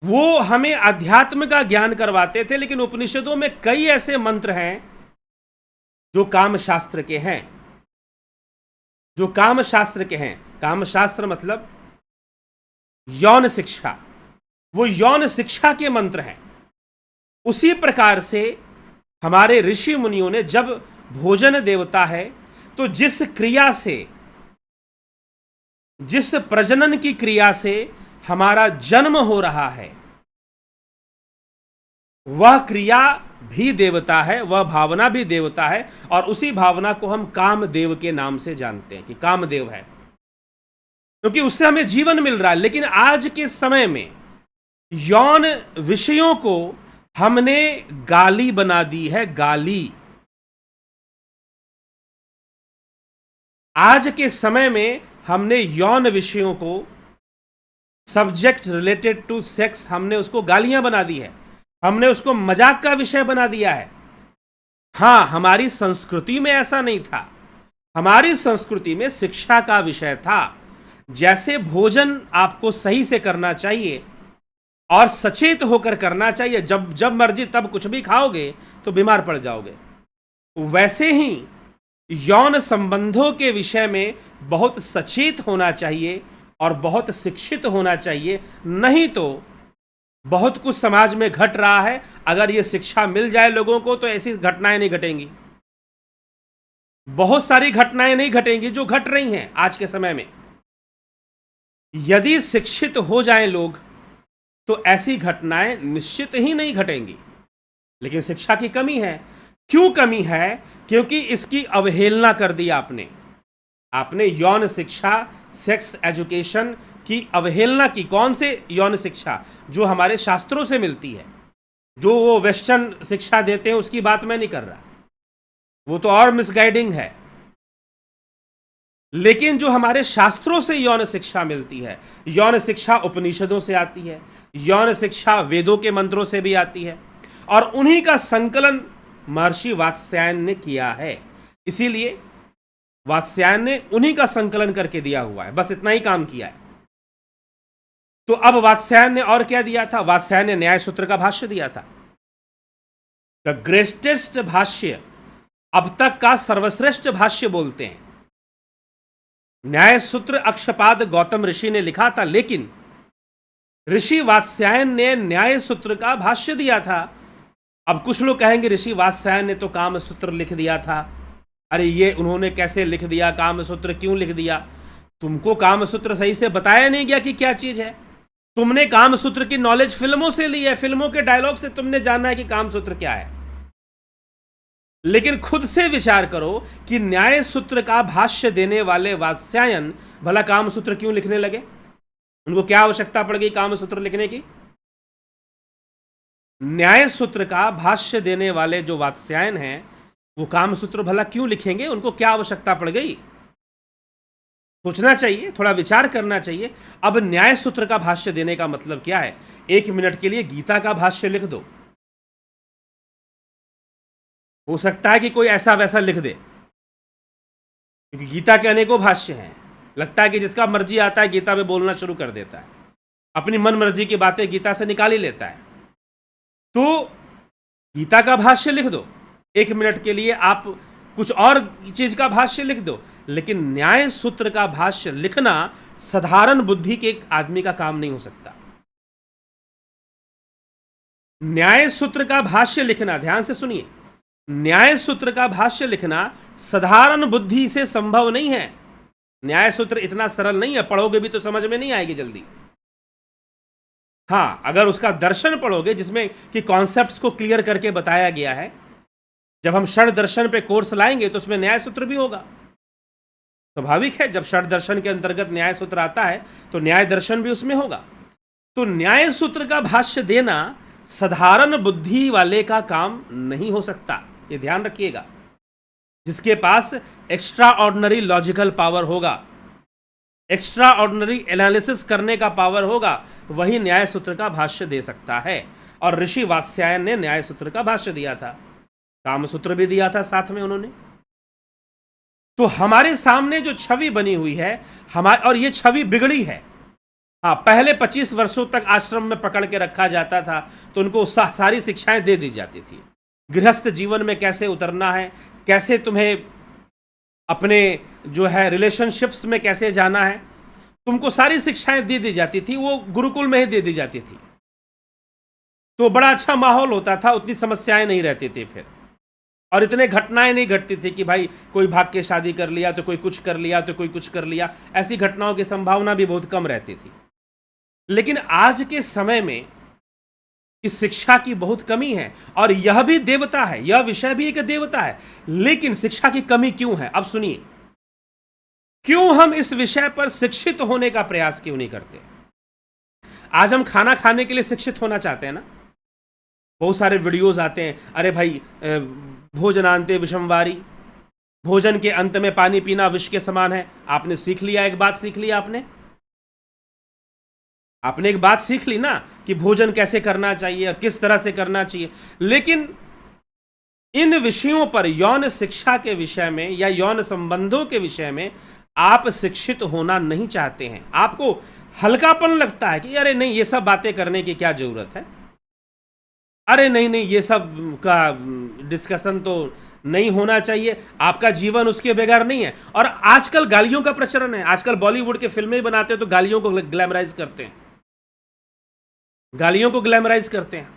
वो हमें अध्यात्म का ज्ञान करवाते थे, लेकिन उपनिषदों में कई ऐसे मंत्र हैं जो काम शास्त्र के हैं, जो काम शास्त्र के हैं। काम शास्त्र मतलब यौन शिक्षा, वो यौन शिक्षा के मंत्र हैं। उसी प्रकार से हमारे ऋषि मुनियों ने, जब भोजन देवता है तो जिस क्रिया से, जिस प्रजनन की क्रिया से हमारा जन्म हो रहा है, वह क्रिया भी देवता है, वह भावना भी देवता है, और उसी भावना को हम कामदेव के नाम से जानते हैं कि कामदेव है, क्योंकि उससे हमें जीवन मिल रहा है। लेकिन आज के समय में यौन विषयों को हमने गाली बना दी है, गाली। आज के समय में हमने यौन विषयों को, सब्जेक्ट रिलेटेड टू सेक्स, हमने उसको गालियां बना दी है, हमने उसको मजाक का विषय बना दिया है। हां, हमारी संस्कृति में ऐसा नहीं था। हमारी संस्कृति में शिक्षा का विषय था। जैसे भोजन आपको सही से करना चाहिए और सचेत होकर करना चाहिए, जब जब मर्जी तब कुछ भी खाओगे तो बीमार पड़ जाओगे, वैसे ही यौन संबंधों के विषय में बहुत सचेत होना चाहिए और बहुत शिक्षित होना चाहिए। नहीं तो बहुत कुछ समाज में घट रहा है, अगर ये शिक्षा मिल जाए लोगों को तो ऐसी घटनाएं नहीं घटेंगी। बहुत सारी घटनाएं नहीं घटेंगी जो घट रही हैं आज के समय में। यदि शिक्षित हो जाएं लोग तो ऐसी घटनाएं निश्चित ही नहीं घटेंगी। लेकिन शिक्षा की कमी है। क्यों कमी है? क्योंकि इसकी अवहेलना कर दी आपने। आपने यौन शिक्षा, सेक्स एजुकेशन की अवहेलना की। कौन से यौन शिक्षा? जो हमारे शास्त्रों से मिलती है। जो वो वेस्टर्न शिक्षा देते हैं उसकी बात मैं नहीं कर रहा, वो तो और मिसगाइडिंग है। लेकिन जो हमारे शास्त्रों से यौन शिक्षा मिलती है, यौन शिक्षा उपनिषदों से आती है, यौन शिक्षा वेदों के मंत्रों से भी आती है, और उन्हीं का संकलन महर्षि वात्स्यायन ने किया है। इसीलिए वात्स्यायन ने उन्हीं का संकलन करके दिया हुआ है, बस इतना ही काम किया है। तो अब वात्स्यायन ने और क्या दिया था? वात्स्यायन ने न्याय सूत्र का भाष्य दिया था। द ग्रेटेस्ट भाष्य, अब तक का सर्वश्रेष्ठ भाष्य बोलते हैं। न्याय सूत्र अक्षपाद गौतम ऋषि ने लिखा था, लेकिन ऋषि वात्स्यायन ने न्याय सूत्र का भाष्य दिया था। अब कुछ लोग कहेंगे ऋषि वात्स्यायन ने तो काम सूत्र लिख दिया था। अरे ये उन्होंने कैसे लिख दिया? काम सूत्र क्यों लिख दिया? तुमको काम सूत्र सही से बताया नहीं गया कि क्या चीज है। तुमने काम सूत्र की नॉलेज फिल्मों से ली है, फिल्मों के डायलॉग से तुमने जाना है कि काम सूत्र क्या है। लेकिन खुद से विचार करो कि न्याय सूत्र का भाष्य देने वाले वात्स्यायन भला काम सूत्र क्यों लिखने लगे? उनको क्या आवश्यकता पड़ गई काम सूत्र लिखने की? न्याय सूत्र का भाष्य देने वाले जो वात्स्यायन हैं, वो काम सूत्र भला क्यों लिखेंगे? उनको क्या आवश्यकता पड़ गई? सोचना चाहिए, थोड़ा विचार करना चाहिए। अब न्याय सूत्र का भाष्य देने का मतलब क्या है? 1 मिनट के लिए गीता का भाष्य लिख दो। हो सकता है कि कोई ऐसा वैसा लिख दे, क्योंकि गीता के अनेकों भाष्य हैं। लगता है कि जिसका मर्जी आता है गीता पे बोलना शुरू कर देता है, अपनी मन मर्जी की बातें गीता से निकाल ही लेता है। तो गीता का भाष्य लिख दो, 1 मिनट के लिए आप कुछ और चीज का भाष्य लिख दो। लेकिन न्याय सूत्र का भाष्य लिखना साधारण बुद्धि के एक आदमी का काम नहीं हो सकता। न्याय सूत्र का भाष्य लिखना, ध्यान से सुनिए, न्याय सूत्र का भाष्य लिखना साधारण बुद्धि से संभव नहीं है। न्याय सूत्र इतना सरल नहीं है, पढ़ोगे भी तो समझ में नहीं आएगी जल्दी। हाँ, अगर उसका दर्शन पढ़ोगे जिसमें कि कॉन्सेप्ट्स को क्लियर करके बताया गया है, जब हम षड दर्शन पे कोर्स लाएंगे तो उसमें न्याय सूत्र भी होगा। स्वाभाविक है, जब षड दर्शन के अंतर्गत न्याय सूत्र आता है तो न्याय दर्शन भी उसमें होगा। तो न्याय सूत्र का भाष्य देना साधारण बुद्धि वाले का काम नहीं हो सकता, ये ध्यान रखिएगा। जिसके पास एक्स्ट्रा ऑर्डिनरी लॉजिकल पावर होगा, एक्स्ट्रा ऑर्डिनरी एनालिसिस करने का पावर होगा, वही न्याय सूत्र का भाष्य दे सकता है। और ऋषि वात्स्यायन ने न्याय सूत्र का भाष्य दिया था, काम सूत्र भी दिया था साथ में उन्होंने। तो हमारे सामने जो छवि बनी हुई है हमारे, और ये छवि बिगड़ी है। हाँ, पहले 25 वर्षों तक आश्रम में पकड़ के रखा जाता था तो उनको सारी शिक्षाएं दे दी जाती थी, गृहस्थ जीवन में कैसे उतरना है, कैसे तुम्हें अपने जो है रिलेशनशिप्स में कैसे जाना है, तुमको सारी शिक्षाएं दे दी जाती थी, वो गुरुकुल में ही दे दी जाती थी। तो बड़ा अच्छा माहौल होता था, उतनी समस्याएं नहीं रहती थी फिर, और इतने घटनाएं नहीं घटती थी कि भाई कोई भाग के शादी कर लिया तो कोई कुछ कर लिया तो कोई कुछ कर लिया, ऐसी घटनाओं की संभावना भी बहुत कम रहती थी। लेकिन आज के समय में इस शिक्षा की बहुत कमी है, और यह भी देवता है, यह विषय भी एक देवता है, लेकिन शिक्षा की कमी क्यों है? अब सुनिए, क्यों हम इस विषय पर शिक्षित होने का प्रयास क्यों नहीं करते? आज हम खाना खाने के लिए शिक्षित होना चाहते हैं ना, बहुत सारे वीडियोस आते हैं, अरे भाई भोजनांते विषमवारी, भोजन के अंत में पानी पीना विष के समान है। आपने सीख लिया, एक बात सीख लिया आपने एक बात सीख ली ना कि भोजन कैसे करना चाहिए और किस तरह से करना चाहिए, लेकिन इन विषयों पर, यौन शिक्षा के विषय में या यौन संबंधों के विषय में आप शिक्षित होना नहीं चाहते हैं। आपको हल्कापन लगता है कि अरे नहीं, ये सब बातें करने की क्या जरूरत है, अरे नहीं नहीं, ये सब का डिस्कशन तो नहीं होना चाहिए, आपका जीवन उसके बगैर नहीं है। और आजकल गालियों का प्रचलन है, आजकल बॉलीवुड के फिल्में बनाते हैं तो गालियों को ग्लैमराइज करते हैं, गालियों को ग्लैमराइज करते हैं।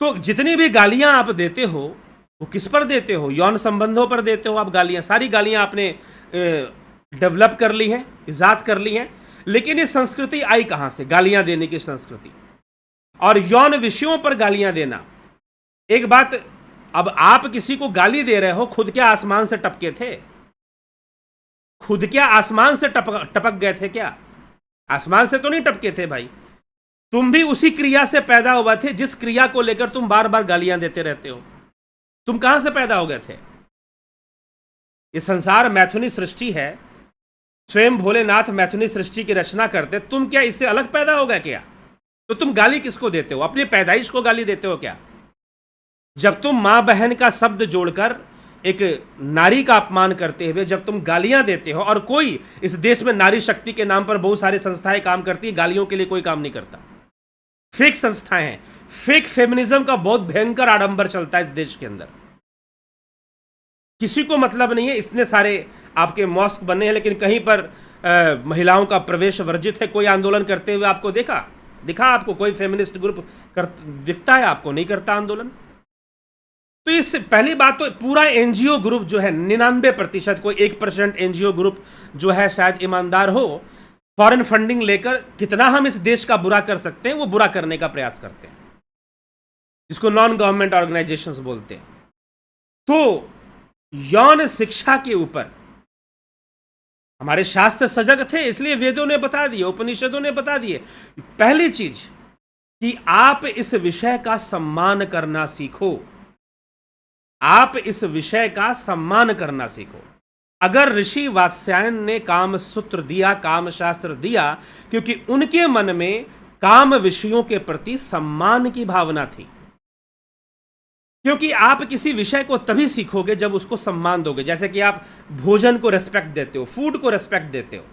तो जितनी भी गालियां आप देते हो वो किस पर देते हो? यौन संबंधों पर देते हो आप गालियां। सारी गालियां आपने डेवलप कर ली हैं, इजाद कर ली हैं, लेकिन ये संस्कृति आई कहां से? गालियां देने की संस्कृति और यौन विषयों पर गालियां देना। एक बात, अब आप किसी को गाली दे रहे हो, खुद क्या आसमान से टपके थे? खुद क्या आसमान से टपक गए थे क्या? आसमान से तो नहीं टपके थे भाई, तुम भी उसी क्रिया से पैदा हुए थे जिस क्रिया को लेकर तुम बार बार गालियां देते रहते हो। तुम कहां से पैदा हो गए थे? ये संसार मैथुनी सृष्टि है, स्वयं भोलेनाथ मैथुनी सृष्टि की रचना करते, तुम क्या इससे अलग पैदा हो गए क्या? तो तुम गाली किसको देते हो? अपनी पैदाइश को गाली देते हो क्या? जब तुम मां बहन का शब्द जोड़कर एक नारी का अपमान करते हुए जब तुम गालियां देते हो, और कोई इस देश में नारी शक्ति के नाम पर बहुत सारी संस्थाएं काम करती है, गालियों के लिए कोई काम नहीं करता, फेक संस्थाएं हैं, फेक फेमिनिज्म का बहुत भयंकर आडंबर चलता है इस देश के अंदर। किसी को मतलब नहीं है, इतने सारे आपके मॉस्क बने हैं, लेकिन कहीं पर महिलाओं का प्रवेश वर्जित है। कोई आंदोलन करते हुए आपको दिखा आपको कोई फेमिनिस्ट ग्रुप दिखता है आपको? नहीं करता आंदोलन। तो इस पहली बात तो पूरा एनजीओ ग्रुप जो है 99%, कोई 1% एनजीओ ग्रुप जो है शायद ईमानदार हो, फॉरेन फंडिंग लेकर कितना हम इस देश का बुरा कर सकते हैं वो बुरा करने का प्रयास करते हैं, जिसको नॉन गवर्नमेंट ऑर्गेनाइजेशंस बोलते हैं। तो यौन शिक्षा के ऊपर हमारे शास्त्र सजग थे, इसलिए वेदों ने बता दिए, उपनिषदों ने बता दिए। पहली चीज कि आप इस विषय का सम्मान करना सीखो, आप इस विषय का सम्मान करना सीखो। अगर ऋषि वात्स्यायन ने काम सूत्र दिया, काम शास्त्र दिया, क्योंकि उनके मन में काम विषयों के प्रति सम्मान की भावना थी। क्योंकि आप किसी विषय को तभी सीखोगे जब उसको सम्मान दोगे। जैसे कि आप भोजन को रेस्पेक्ट देते हो, फूड को रेस्पेक्ट देते हो,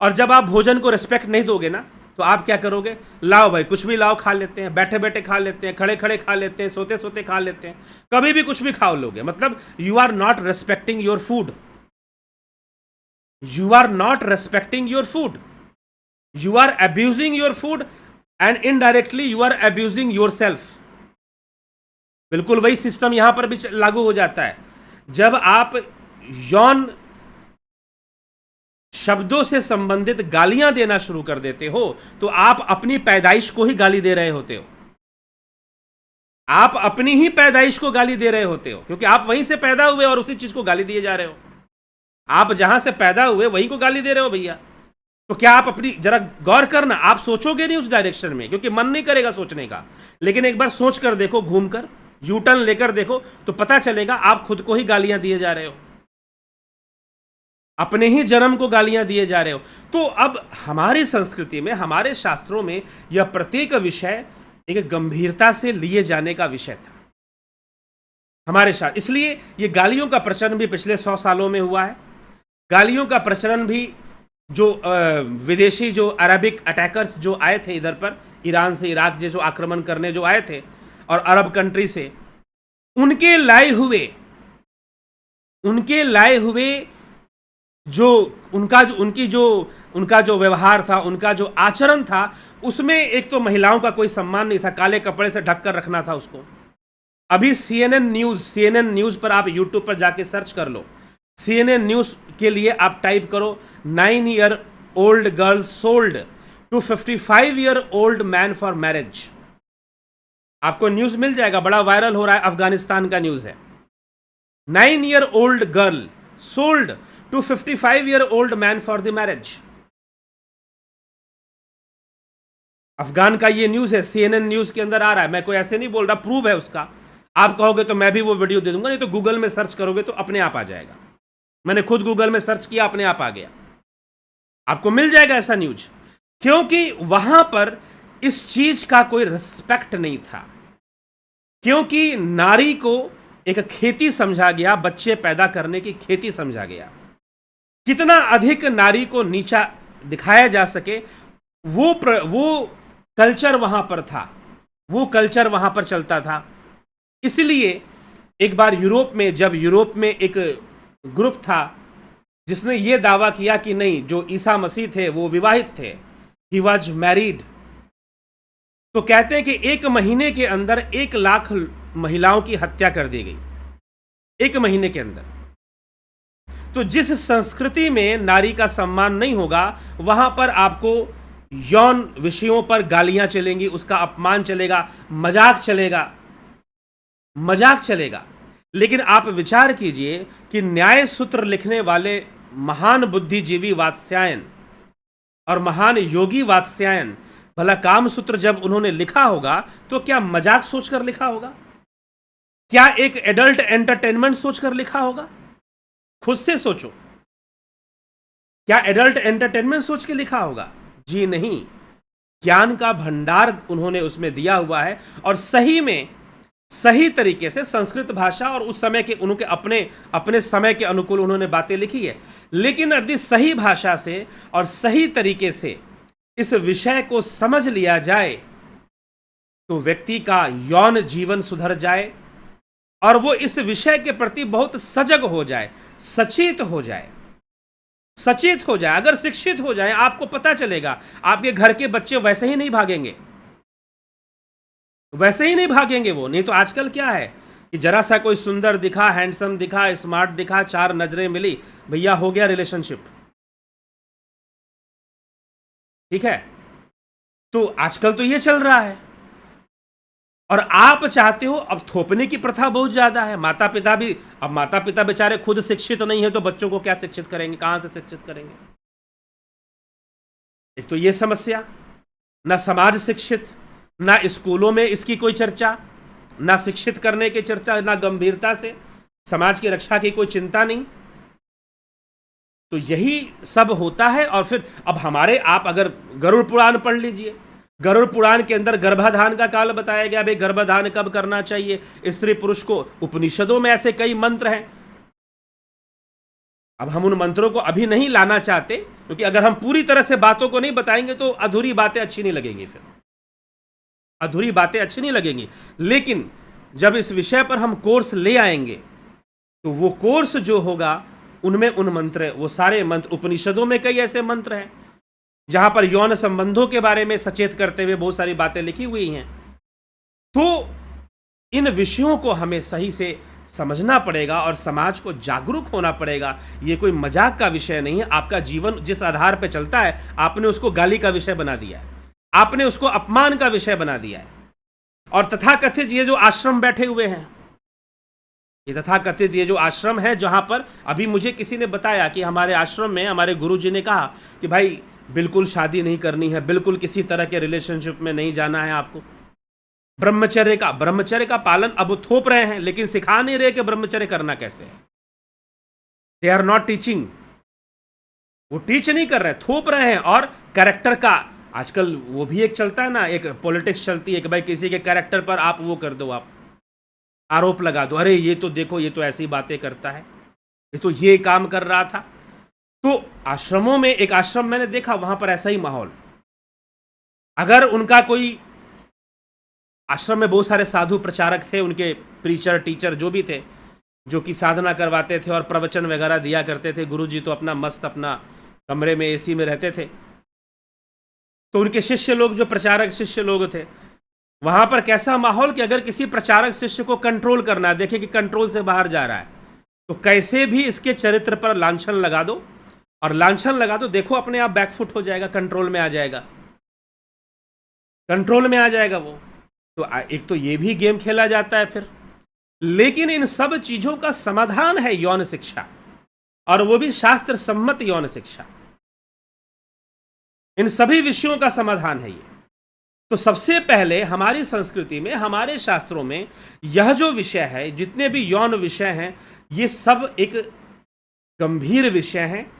और जब आप भोजन को रेस्पेक्ट नहीं दोगे ना, तो आप क्या करोगे? लाओ भाई, कुछ भी लाओ, खा लेते हैं, बैठे बैठे खा लेते हैं, खड़े खड़े खा लेते हैं, सोते सोते खा लेते हैं, कभी भी कुछ भी खाओ लोगे। मतलब you are not respecting your food, you are not respecting your food, you are abusing your food, and indirectly you are abusing yourself. बिल्कुल वही सिस्टम यहां पर भी लागू हो जाता है। जब आप यौन शब्दों से संबंधित गालियां देना शुरू कर देते हो तो आप अपनी पैदाइश को ही गाली दे रहे होते हो। आप अपनी ही पैदाइश को गाली दे रहे होते हो, क्योंकि आप वहीं से पैदा हुए और उसी चीज को गाली दिए जा रहे हो। आप जहां से पैदा हुए वहीं को गाली दे रहे हो भैया। तो क्या आप अपनी जरा गौर करना, आप सोचोगे नहीं उस डायरेक्शन में, क्योंकि मन नहीं करेगा सोचने का, लेकिन एक बार सोच कर देखो, घूमकर यू टर्न लेकर देखो तो पता चलेगा आप खुद को ही गालियां दिए जा रहे हो, अपने ही जन्म को गालियां दिए जा रहे हो। तो अब हमारी संस्कृति में, हमारे शास्त्रों में यह प्रत्येक विषय एक गंभीरता से लिए जाने का विषय था हमारे शास्त्र। इसलिए ये गालियों का प्रचलन भी पिछले 100 सालों में हुआ है। गालियों का प्रचलन भी जो विदेशी जो अरबिक अटैकर्स जो आए थे इधर पर, ईरान से इराक जो आक्रमण करने जो आए थे और अरब कंट्री से, उनके लाए हुए जो उनका जो व्यवहार था, उनका जो आचरण था, उसमें एक तो महिलाओं का कोई सम्मान नहीं था, काले कपड़े से ढककर रखना था उसको। अभी CNN न्यूज पर आप यूट्यूब पर जाके सर्च कर लो, CNN न्यूज के लिए आप टाइप करो 9-year-old girl sold to 55-year-old man for marriage. आपको न्यूज मिल जाएगा, बड़ा वायरल हो रहा है, अफगानिस्तान का न्यूज है। 9-year-old girl sold to 55-year-old man for the marriage. Afghan का ये न्यूज है, CNN न्यूज के अंदर आ रहा है। मैं कोई ऐसे नहीं बोल रहा, प्रूव है उसका। आप कहोगे तो मैं भी वो वीडियो दे दूंगा, नहीं तो गूगल में सर्च करोगे तो अपने आप आ जाएगा। मैंने खुद गूगल में सर्च किया, अपने आप आ गया, आपको मिल जाएगा ऐसा न्यूज। क्योंकि वहां पर इस चीज का कोई रिस्पेक्ट नहीं था, क्योंकि नारी को एक खेती समझा गया, बच्चे पैदा करने की खेती समझा गया। कितना अधिक नारी को नीचा दिखाया जा सके वो कल्चर वहां पर था, वो कल्चर वहां पर चलता था। इसलिए एक बार जब यूरोप में एक ग्रुप था जिसने ये दावा किया कि नहीं, जो ईसा मसीह थे वो विवाहित थे, ही वॉज मैरिड, तो कहते हैं कि 1 महीने के अंदर 1 लाख महिलाओं की हत्या कर दी गई, 1 महीने के अंदर। तो जिस संस्कृति में नारी का सम्मान नहीं होगा, वहां पर आपको यौन विषयों पर गालियां चलेंगी, उसका अपमान चलेगा, मजाक चलेगा। लेकिन आप विचार कीजिए कि न्याय सूत्र लिखने वाले महान बुद्धिजीवी वात्स्यायन और महान योगी वात्स्यायन, भला काम सूत्र जब उन्होंने लिखा होगा तो क्या मजाक सोचकर लिखा होगा? क्या एक एडल्ट एंटरटेनमेंट सोचकर लिखा होगा? खुद से सोचो, क्या एडल्ट एंटरटेनमेंट सोच के लिखा होगा? जी नहीं, ज्ञान का भंडार उन्होंने उसमें दिया हुआ है, और सही में सही तरीके से संस्कृत भाषा और उस समय के उनके अपने समय के अनुकूल उन्होंने बातें लिखी है। लेकिन यदि सही भाषा से और सही तरीके से इस विषय को समझ लिया जाए तो व्यक्ति का यौन जीवन सुधर जाए और वो इस विषय के प्रति बहुत सजग हो जाए, सचेत हो जाए। अगर शिक्षित हो जाए, आपको पता चलेगा, आपके घर के बच्चे वैसे ही नहीं भागेंगे, वो। नहीं तो आजकल क्या है कि जरा सा कोई सुंदर दिखा, हैंडसम दिखा, स्मार्ट दिखा, 4 नजरें मिली, भैया हो गया रिलेशनशिप। ठीक है, तो आजकल तो ये चल रहा है। और आप चाहते हो, अब थोपने की प्रथा बहुत ज्यादा है। माता पिता बेचारे खुद शिक्षित नहीं है तो बच्चों को क्या शिक्षित करेंगे, कहां से शिक्षित करेंगे? एक तो ये समस्या, ना समाज शिक्षित, ना स्कूलों में इसकी कोई चर्चा, ना शिक्षित करने की चर्चा, ना गंभीरता से समाज की रक्षा की कोई चिंता नहीं। तो यही सब होता है। और फिर अब आप अगर गरुड़ पुराण पढ़ लीजिए, गरुड़ पुराण के अंदर गर्भाधान का काल बताया गया। भाई गर्भाधान कब करना चाहिए स्त्री पुरुष को? उपनिषदों में ऐसे कई मंत्र हैं। अब हम उन मंत्रों को अभी नहीं लाना चाहते, क्योंकि अगर हम पूरी तरह से बातों को नहीं बताएंगे तो अधूरी बातें अच्छी नहीं लगेंगी। लेकिन जब इस विषय पर हम कोर्स ले आएंगे तो वो कोर्स जो होगा उनमें उन मंत्र, वो सारे मंत्र, उपनिषदों में कई ऐसे मंत्र हैं जहां पर यौन संबंधों के बारे में सचेत करते हुए बहुत सारी बातें लिखी हुई हैं। तो इन विषयों को हमें सही से समझना पड़ेगा और समाज को जागरूक होना पड़ेगा। ये कोई मजाक का विषय नहीं है। आपका जीवन जिस आधार पर चलता है, आपने उसको गाली का विषय बना दिया है, आपने उसको अपमान का विषय बना दिया है। और तथाकथित ये जो आश्रम बैठे हुए हैं, ये तथाकथित ये जो आश्रम है, जहां पर अभी मुझे किसी ने बताया कि हमारे आश्रम में हमारे गुरुजी ने कहा कि भाई बिल्कुल शादी नहीं करनी है, बिल्कुल किसी तरह के रिलेशनशिप में नहीं जाना है आपको, ब्रह्मचर्य का पालन अब वो थोप रहे हैं, लेकिन सिखा नहीं रहे कि ब्रह्मचर्य करना कैसे है। दे आर नॉट टीचिंग, वो टीच नहीं कर रहे, थोप रहे हैं। और कैरेक्टर का आजकल वो भी एक चलता है ना, एक पॉलिटिक्स चलती है कि भाई किसी के कैरेक्टर पर आप वो कर दो, आप आरोप लगा दो, अरे ये तो देखो, ये तो ऐसी बातें करता है, ये तो ये काम कर रहा था। तो आश्रमों में, एक आश्रम मैंने देखा, वहां पर ऐसा ही माहौल। अगर उनका कोई, आश्रम में बहुत सारे साधु प्रचारक थे, उनके प्रीचर टीचर जो भी थे, जो कि साधना करवाते थे और प्रवचन वगैरह दिया करते थे। गुरुजी तो अपना मस्त अपना कमरे में एसी में रहते थे। तो उनके शिष्य लोग, जो प्रचारक शिष्य लोग थे, वहां पर कैसा माहौल कि अगर किसी प्रचारक शिष्य को कंट्रोल करना है, देखे कि कंट्रोल से बाहर जा रहा है, तो कैसे भी इसके चरित्र पर लांछन लगा दो, और लांछन लगा दो, देखो अपने आप बैकफुट हो जाएगा, कंट्रोल में आ जाएगा, कंट्रोल में आ जाएगा वो। तो एक तो ये भी गेम खेला जाता है फिर। लेकिन इन सब चीजों का समाधान है यौन शिक्षा, और वो भी शास्त्र सम्मत यौन शिक्षा। इन सभी विषयों का समाधान है ये। तो सबसे पहले हमारी संस्कृति में, हमारे शास्त्रों में यह जो विषय है, जितने भी यौन विषय हैं, ये सब एक गंभीर विषय हैं।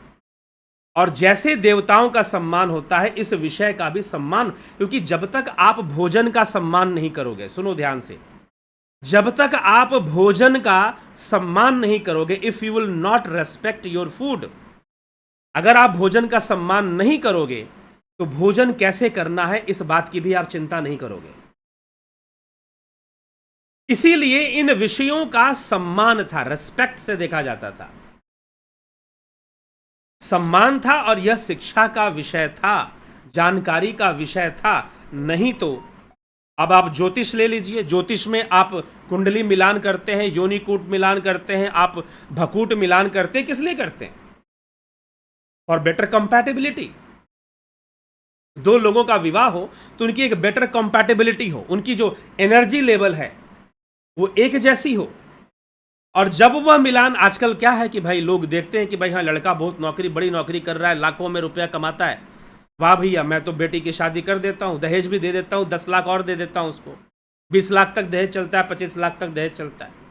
और जैसे देवताओं का सम्मान होता है, इस विषय का भी सम्मान, क्योंकि जब तक आप भोजन का सम्मान नहीं करोगे, सुनो ध्यान से, जब तक आप भोजन का सम्मान नहीं करोगे, if you will not respect your food, अगर आप भोजन का सम्मान नहीं करोगे, तो भोजन कैसे करना है इस बात की भी आप चिंता नहीं करोगे। इसीलिए इन विषयों का सम्मान था, रेस्पेक्ट से देखा जाता था, सम्मान था, और यह शिक्षा का विषय था, जानकारी का विषय था। नहीं तो अब आप ज्योतिष ले लीजिए, ज्योतिष में आप कुंडली मिलान करते हैं, योनिकूट मिलान करते हैं, आप भकूट मिलान करते हैं, किस लिए करते हैं? For better compatibility. दो लोगों का विवाह हो तो उनकी एक बेटर कंपैटिबिलिटी हो, उनकी जो एनर्जी लेवल है वो एक जैसी हो। और जब वह मिलान, आजकल क्या है कि भाई लोग देखते हैं कि भाई हाँ, लड़का बहुत नौकरी, बड़ी नौकरी कर रहा है, लाखों में रुपया कमाता है, वाह भैया मैं तो बेटी की शादी कर देता हूँ, दहेज भी दे देता हूँ, 10 लाख और दे देता हूँ उसको, 20 लाख तक दहेज चलता है, 25 लाख तक दहेज चलता है।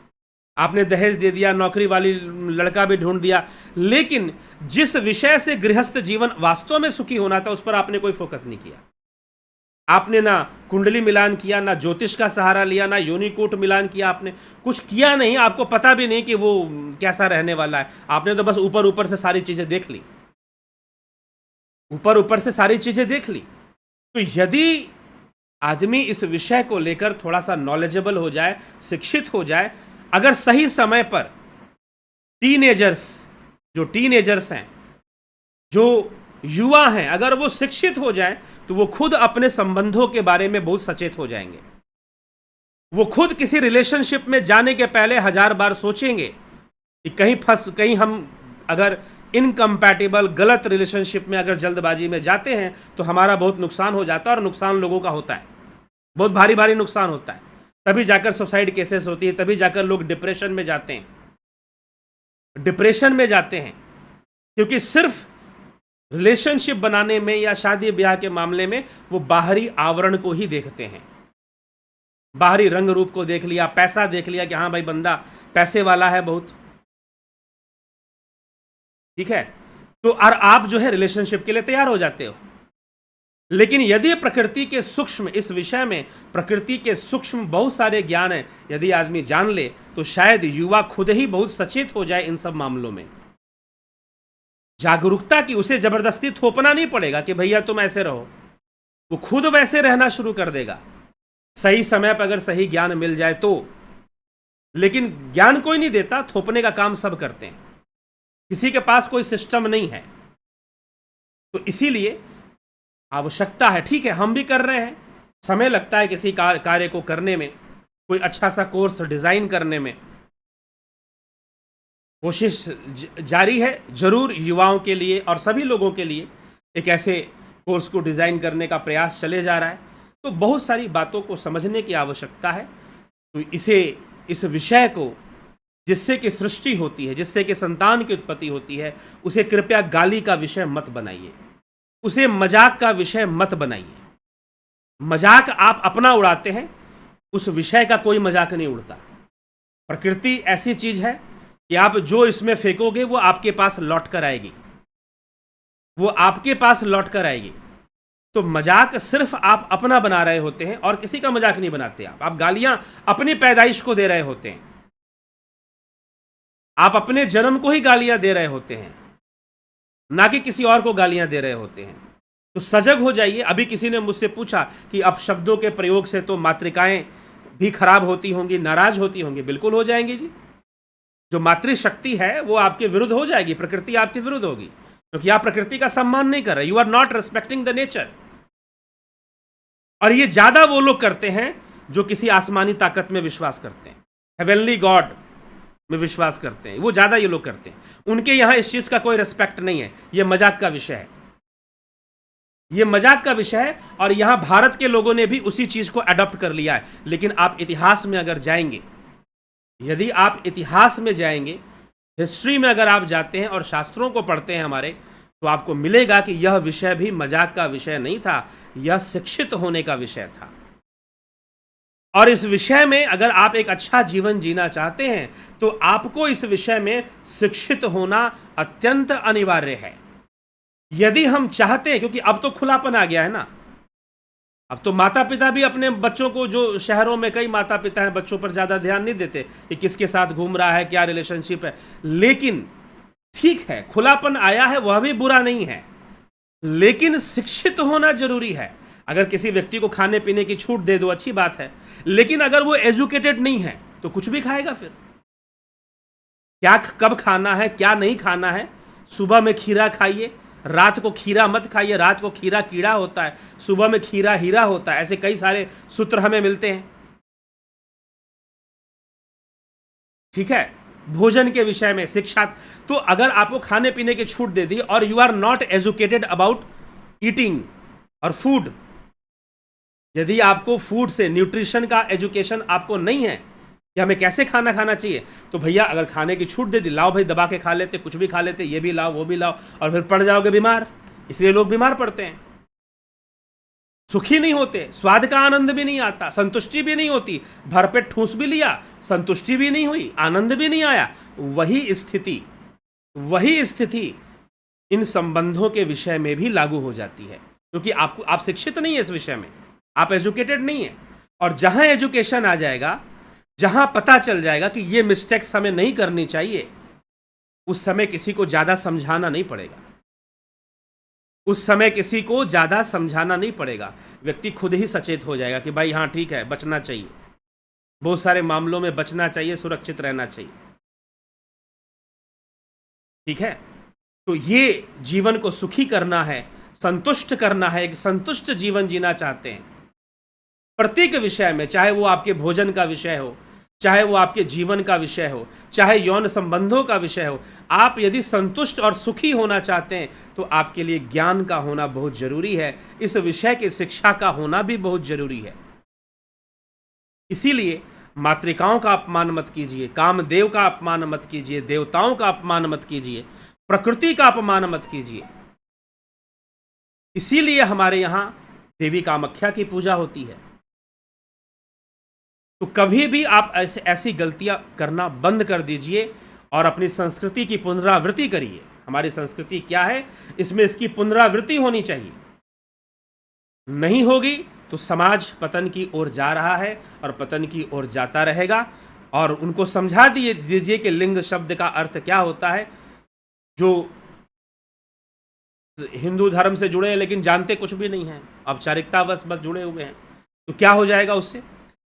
आपने दहेज दे दिया, नौकरी वाली लड़का भी ढूंढ दिया, लेकिन जिस विषय से गृहस्थ जीवन वास्तव में सुखी होना था, उस पर आपने कोई फोकस नहीं किया। आपने ना कुंडली मिलान किया, ना ज्योतिष का सहारा लिया, ना योनिकूट मिलान किया, आपने कुछ किया नहीं। आपको पता भी नहीं कि वो कैसा रहने वाला है, आपने तो बस ऊपर ऊपर से सारी चीजें देख ली, ऊपर ऊपर से सारी चीजें देख ली। तो यदि आदमी इस विषय को लेकर थोड़ा सा नॉलेजेबल हो जाए, शिक्षित हो जाए, अगर सही समय पर जो टीनेजर्स हैं, जो युवा हैं, अगर वो शिक्षित हो जाएं, तो वो खुद अपने संबंधों के बारे में बहुत सचेत हो जाएंगे। वो खुद किसी रिलेशनशिप में जाने के पहले 1000 बार सोचेंगे कि कहीं हम अगर इनकम्पैटिबल गलत रिलेशनशिप में अगर जल्दबाजी में जाते हैं तो हमारा बहुत नुकसान हो जाता है, और नुकसान लोगों का होता है, बहुत भारी भारी नुकसान होता है। तभी जाकर सुसाइड केसेस होती है, तभी जाकर लोग डिप्रेशन में जाते हैं, क्योंकि सिर्फ रिलेशनशिप बनाने में या शादी ब्याह के मामले में वो बाहरी आवरण को ही देखते हैं, बाहरी रंग रूप को देख लिया, पैसा देख लिया कि हाँ भाई बंदा पैसे वाला है बहुत, ठीक है, तो और आप जो है रिलेशनशिप के लिए तैयार हो जाते हो। लेकिन यदि प्रकृति के सूक्ष्म, इस विषय में प्रकृति के सूक्ष्म बहुत सारे ज्ञान है, यदि आदमी जान ले, तो शायद युवा खुद ही बहुत सचेत हो जाए इन सब मामलों में। जागरूकता की, उसे जबरदस्ती थोपना नहीं पड़ेगा कि भैया तुम ऐसे रहो, वो खुद वैसे रहना शुरू कर देगा, सही समय पर अगर सही ज्ञान मिल जाए तो। लेकिन ज्ञान कोई नहीं देता, थोपने का काम सब करते हैं, किसी के पास कोई सिस्टम नहीं है। तो इसीलिए आवश्यकता है, ठीक है हम भी कर रहे हैं, समय लगता है किसी कार्य को करने में, कोई अच्छा सा कोर्स डिज़ाइन करने में कोशिश जारी है। जरूर युवाओं के लिए और सभी लोगों के लिए एक ऐसे कोर्स को डिज़ाइन करने का प्रयास चले जा रहा है। तो बहुत सारी बातों को समझने की आवश्यकता है। तो इस विषय को, जिससे कि सृष्टि होती है, जिससे कि संतान की उत्पत्ति होती है, उसे कृपया गाली का विषय मत बनाइए, उसे मजाक का विषय मत बनाइए। मजाक आप अपना उड़ाते हैं, उस विषय का कोई मजाक नहीं उड़ता। प्रकृति ऐसी चीज है कि आप जो इसमें फेंकोगे वो आपके पास लौट कर आएगी, वो आपके पास लौट कर आएगी। तो मजाक सिर्फ आप अपना बना रहे होते हैं और किसी का मजाक नहीं बनाते। आप गालियां अपनी पैदाइश को दे रहे होते हैं, आप अपने जन्म को ही गालियां दे रहे होते हैं, ना कि किसी और को गालियां दे रहे होते हैं। तो सजग हो जाइए। अभी किसी ने मुझसे पूछा कि अब शब्दों के प्रयोग से तो मातृकाएं भी खराब होती होंगी, नाराज होती होंगी। बिल्कुल हो जाएंगी जी। जो मातृशक्ति है वो आपके विरुद्ध हो जाएगी, प्रकृति आपके विरुद्ध होगी, क्योंकि आप प्रकृति का सम्मान नहीं कर रहे। You are not respecting the nature. और ये ज्यादा वो लोग करते हैं जो किसी आसमानी ताकत में विश्वास करते हैं, हेवनली गॉड में विश्वास करते हैं। वो ज्यादा ये लोग करते हैं। उनके यहां इस चीज का कोई रेस्पेक्ट नहीं है। ये मजाक का विषय है, ये मजाक का विषय है। और यहां भारत के लोगों ने भी उसी चीज को अडॉप्ट कर लिया है। लेकिन आप इतिहास में अगर जाएंगे, यदि आप इतिहास में जाएंगे, हिस्ट्री में अगर आप जाते हैं और शास्त्रों को पढ़ते हैं हमारे, तो आपको मिलेगा कि यह विषय भी मजाक का विषय नहीं था, यह शिक्षित होने का विषय था। और इस विषय में अगर आप एक अच्छा जीवन जीना चाहते हैं तो आपको इस विषय में शिक्षित होना अत्यंत अनिवार्य है। यदि हम चाहते हैं, क्योंकि अब तो खुलापन आ गया है ना, अब तो माता पिता भी अपने बच्चों को, जो शहरों में कई माता पिता हैं, बच्चों पर ज़्यादा ध्यान नहीं देते कि किसके साथ घूम रहा है, क्या रिलेशनशिप है। लेकिन ठीक है, खुलापन आया है, वह भी बुरा नहीं है, लेकिन शिक्षित होना जरूरी है। अगर किसी व्यक्ति को खाने पीने की छूट दे दो, अच्छी बात है, लेकिन अगर वो एजुकेटेड नहीं है तो कुछ भी खाएगा। फिर क्या कब खाना है, क्या नहीं खाना है। सुबह में खीरा खाइए, रात को खीरा मत खाइए। रात को खीरा कीड़ा होता है, सुबह में खीरा हीरा होता है। ऐसे कई सारे सूत्र हमें मिलते हैं। ठीक है, भोजन के विषय में शिक्षा। तो अगर आपको खाने पीने की छूट दे दी और you are not educated about eating और फूड, यदि आपको फूड से, न्यूट्रिशन का एजुकेशन आपको नहीं है कि हमें कैसे खाना खाना चाहिए, तो भैया अगर खाने की छूट दे दी, लाओ भाई दबा के खा लेते, कुछ भी खा लेते, ये भी लाओ वो भी लाओ, और फिर पड़ जाओगे बीमार। इसलिए लोग बीमार पड़ते हैं, सुखी नहीं होते, स्वाद का आनंद भी नहीं आता, संतुष्टि भी नहीं होती। भरपेट ठूस भी लिया, संतुष्टि भी नहीं हुई, आनंद भी नहीं आया। वही स्थिति इन संबंधों के विषय में भी लागू हो जाती है, क्योंकि आप शिक्षित नहीं है इस विषय में, आप एजुकेटेड नहीं है। और जहां एजुकेशन आ जाएगा, जहां पता चल जाएगा कि ये मिस्टेक्स हमें नहीं करनी चाहिए, उस समय किसी को ज्यादा समझाना नहीं पड़ेगा। उस समय किसी को ज्यादा समझाना नहीं पड़ेगा, व्यक्ति खुद ही सचेत हो जाएगा कि भाई हाँ ठीक है, बचना चाहिए, बहुत सारे मामलों में बचना चाहिए, सुरक्षित रहना चाहिए। ठीक है, तो ये जीवन को सुखी करना है, संतुष्ट करना है, एक संतुष्ट जीवन जीना चाहते हैं प्रत्येक विषय में, चाहे वो आपके भोजन का विषय हो, चाहे वो आपके जीवन का विषय हो, चाहे यौन संबंधों का विषय हो। आप यदि संतुष्ट और सुखी होना चाहते हैं तो आपके लिए ज्ञान का होना बहुत जरूरी है, इस विषय की शिक्षा का होना भी बहुत जरूरी है। इसीलिए मातृकाओं का अपमान मत कीजिए, कामदेव का अपमान मत कीजिए, देवताओं का अपमान मत कीजिए, प्रकृति का अपमान मत कीजिए। इसीलिए हमारे यहां देवी कामाख्या की पूजा होती है। तो कभी भी आप ऐसी गलतियां करना बंद कर दीजिए और अपनी संस्कृति की पुनरावृत्ति करिए। हमारी संस्कृति क्या है, इसमें इसकी पुनरावृत्ति होनी चाहिए। नहीं होगी तो समाज पतन की ओर जा रहा है और पतन की ओर जाता रहेगा। और उनको समझा दीजिए कि लिंग शब्द का अर्थ क्या होता है। जो हिंदू धर्म से जुड़े हैं लेकिन जानते कुछ भी नहीं है, औपचारिकतावश बस जुड़े हुए हैं, तो क्या हो जाएगा उससे।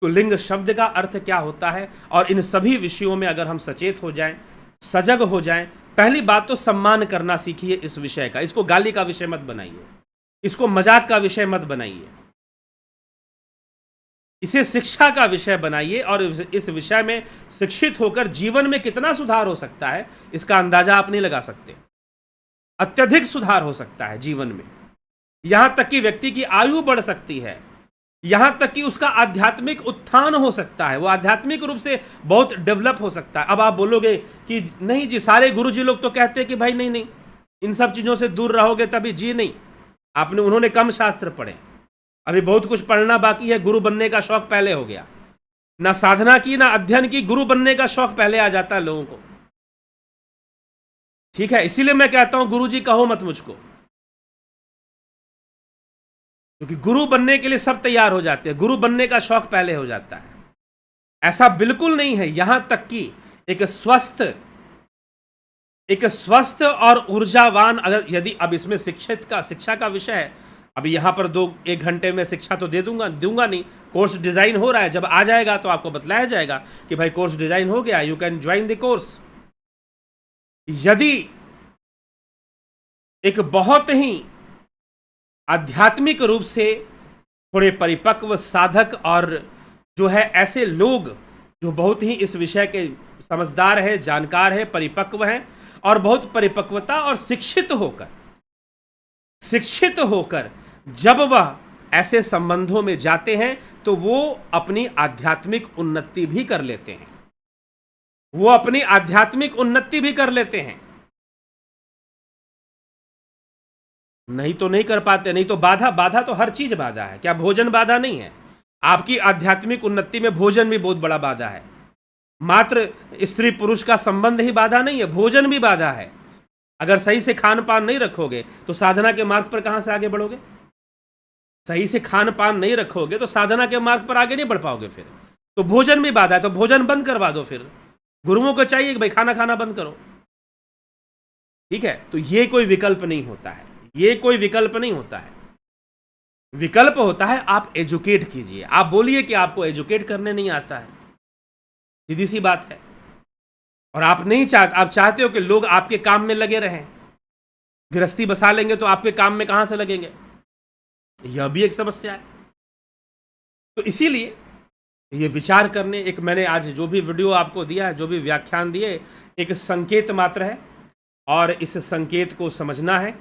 तो लिंग शब्द का अर्थ क्या होता है, और इन सभी विषयों में अगर हम सचेत हो जाएं, सजग हो जाएं। पहली बात तो सम्मान करना सीखिए इस विषय का। इसको गाली का विषय मत बनाइए, इसको मजाक का विषय मत बनाइए। इसे शिक्षा का विषय बनाइए और इस विषय में शिक्षित होकर जीवन में कितना सुधार हो सकता है इसका अंदाजा आप नहीं लगा सकते। अत्यधिक सुधार हो सकता है जीवन में, यहां तक कि व्यक्ति की आयु बढ़ सकती है, यहां तक कि उसका आध्यात्मिक उत्थान हो सकता है, वो आध्यात्मिक रूप से बहुत डेवलप हो सकता है। अब आप बोलोगे कि नहीं जी, सारे गुरुजी लोग तो कहते हैं कि भाई नहीं नहीं, इन सब चीजों से दूर रहोगे तभी। जी नहीं, उन्होंने कम शास्त्र पढ़े, अभी बहुत कुछ पढ़ना बाकी है। गुरु बनने का शौक पहले हो गया, ना साधना की ना अध्ययन की, गुरु बनने का शौक पहले आ जाता है लोगों को। ठीक है, इसीलिए मैं कहता हूं गुरुजी कहो मत मुझको, क्योंकि गुरु बनने के लिए सब तैयार हो जाते हैं, गुरु बनने का शौक पहले हो जाता है। ऐसा बिल्कुल नहीं है। यहां तक कि एक स्वस्थ और ऊर्जावान, अगर यदि अब इसमें शिक्षा का विषय है, अभी यहां पर 1 घंटे में शिक्षा तो दूंगा नहीं। कोर्स डिजाइन हो रहा है, जब आ जाएगा तो आपको बतलाया जाएगा कि भाई कोर्स डिजाइन हो गया, you can join the course. यदि एक बहुत ही आध्यात्मिक रूप से थोड़े परिपक्व साधक और जो है ऐसे लोग जो बहुत ही इस विषय के समझदार है, जानकार है, परिपक्व हैं और बहुत परिपक्वता और शिक्षित होकर जब वह ऐसे संबंधों में जाते हैं तो वो अपनी आध्यात्मिक उन्नति भी कर लेते हैं, नहीं तो नहीं कर पाते। नहीं तो बाधा तो हर चीज बाधा है। क्या भोजन बाधा नहीं है? आपकी आध्यात्मिक उन्नति में भोजन भी बहुत बड़ा बाधा है। मात्र स्त्री पुरुष का संबंध ही बाधा नहीं है, भोजन भी बाधा है। अगर सही से खान पान नहीं रखोगे तो साधना के मार्ग पर कहां से आगे बढ़ोगे? सही से खान पान नहीं रखोगे तो साधना के मार्ग पर आगे नहीं बढ़ पाओगे। फिर तो भोजन भी बाधा है, तो भोजन बंद करवा दो। फिर गुरुओं को चाहिए कि भाई खाना बंद करो। ठीक है, तो ये कोई विकल्प नहीं होता है, विकल्प होता है आप एजुकेट कीजिए। आप बोलिए कि आपको एजुकेट करने नहीं आता है, सीधी सी बात है। और आप चाहते हो कि लोग आपके काम में लगे रहें। गृहस्थी बसा लेंगे तो आपके काम में कहां से लगेंगे? यह भी एक समस्या है। तो इसीलिए ये विचार करने, एक मैंने आज जो भी वीडियो आपको दिया है, जो भी व्याख्यान दिए, एक संकेत मात्र है और इस संकेत को समझना है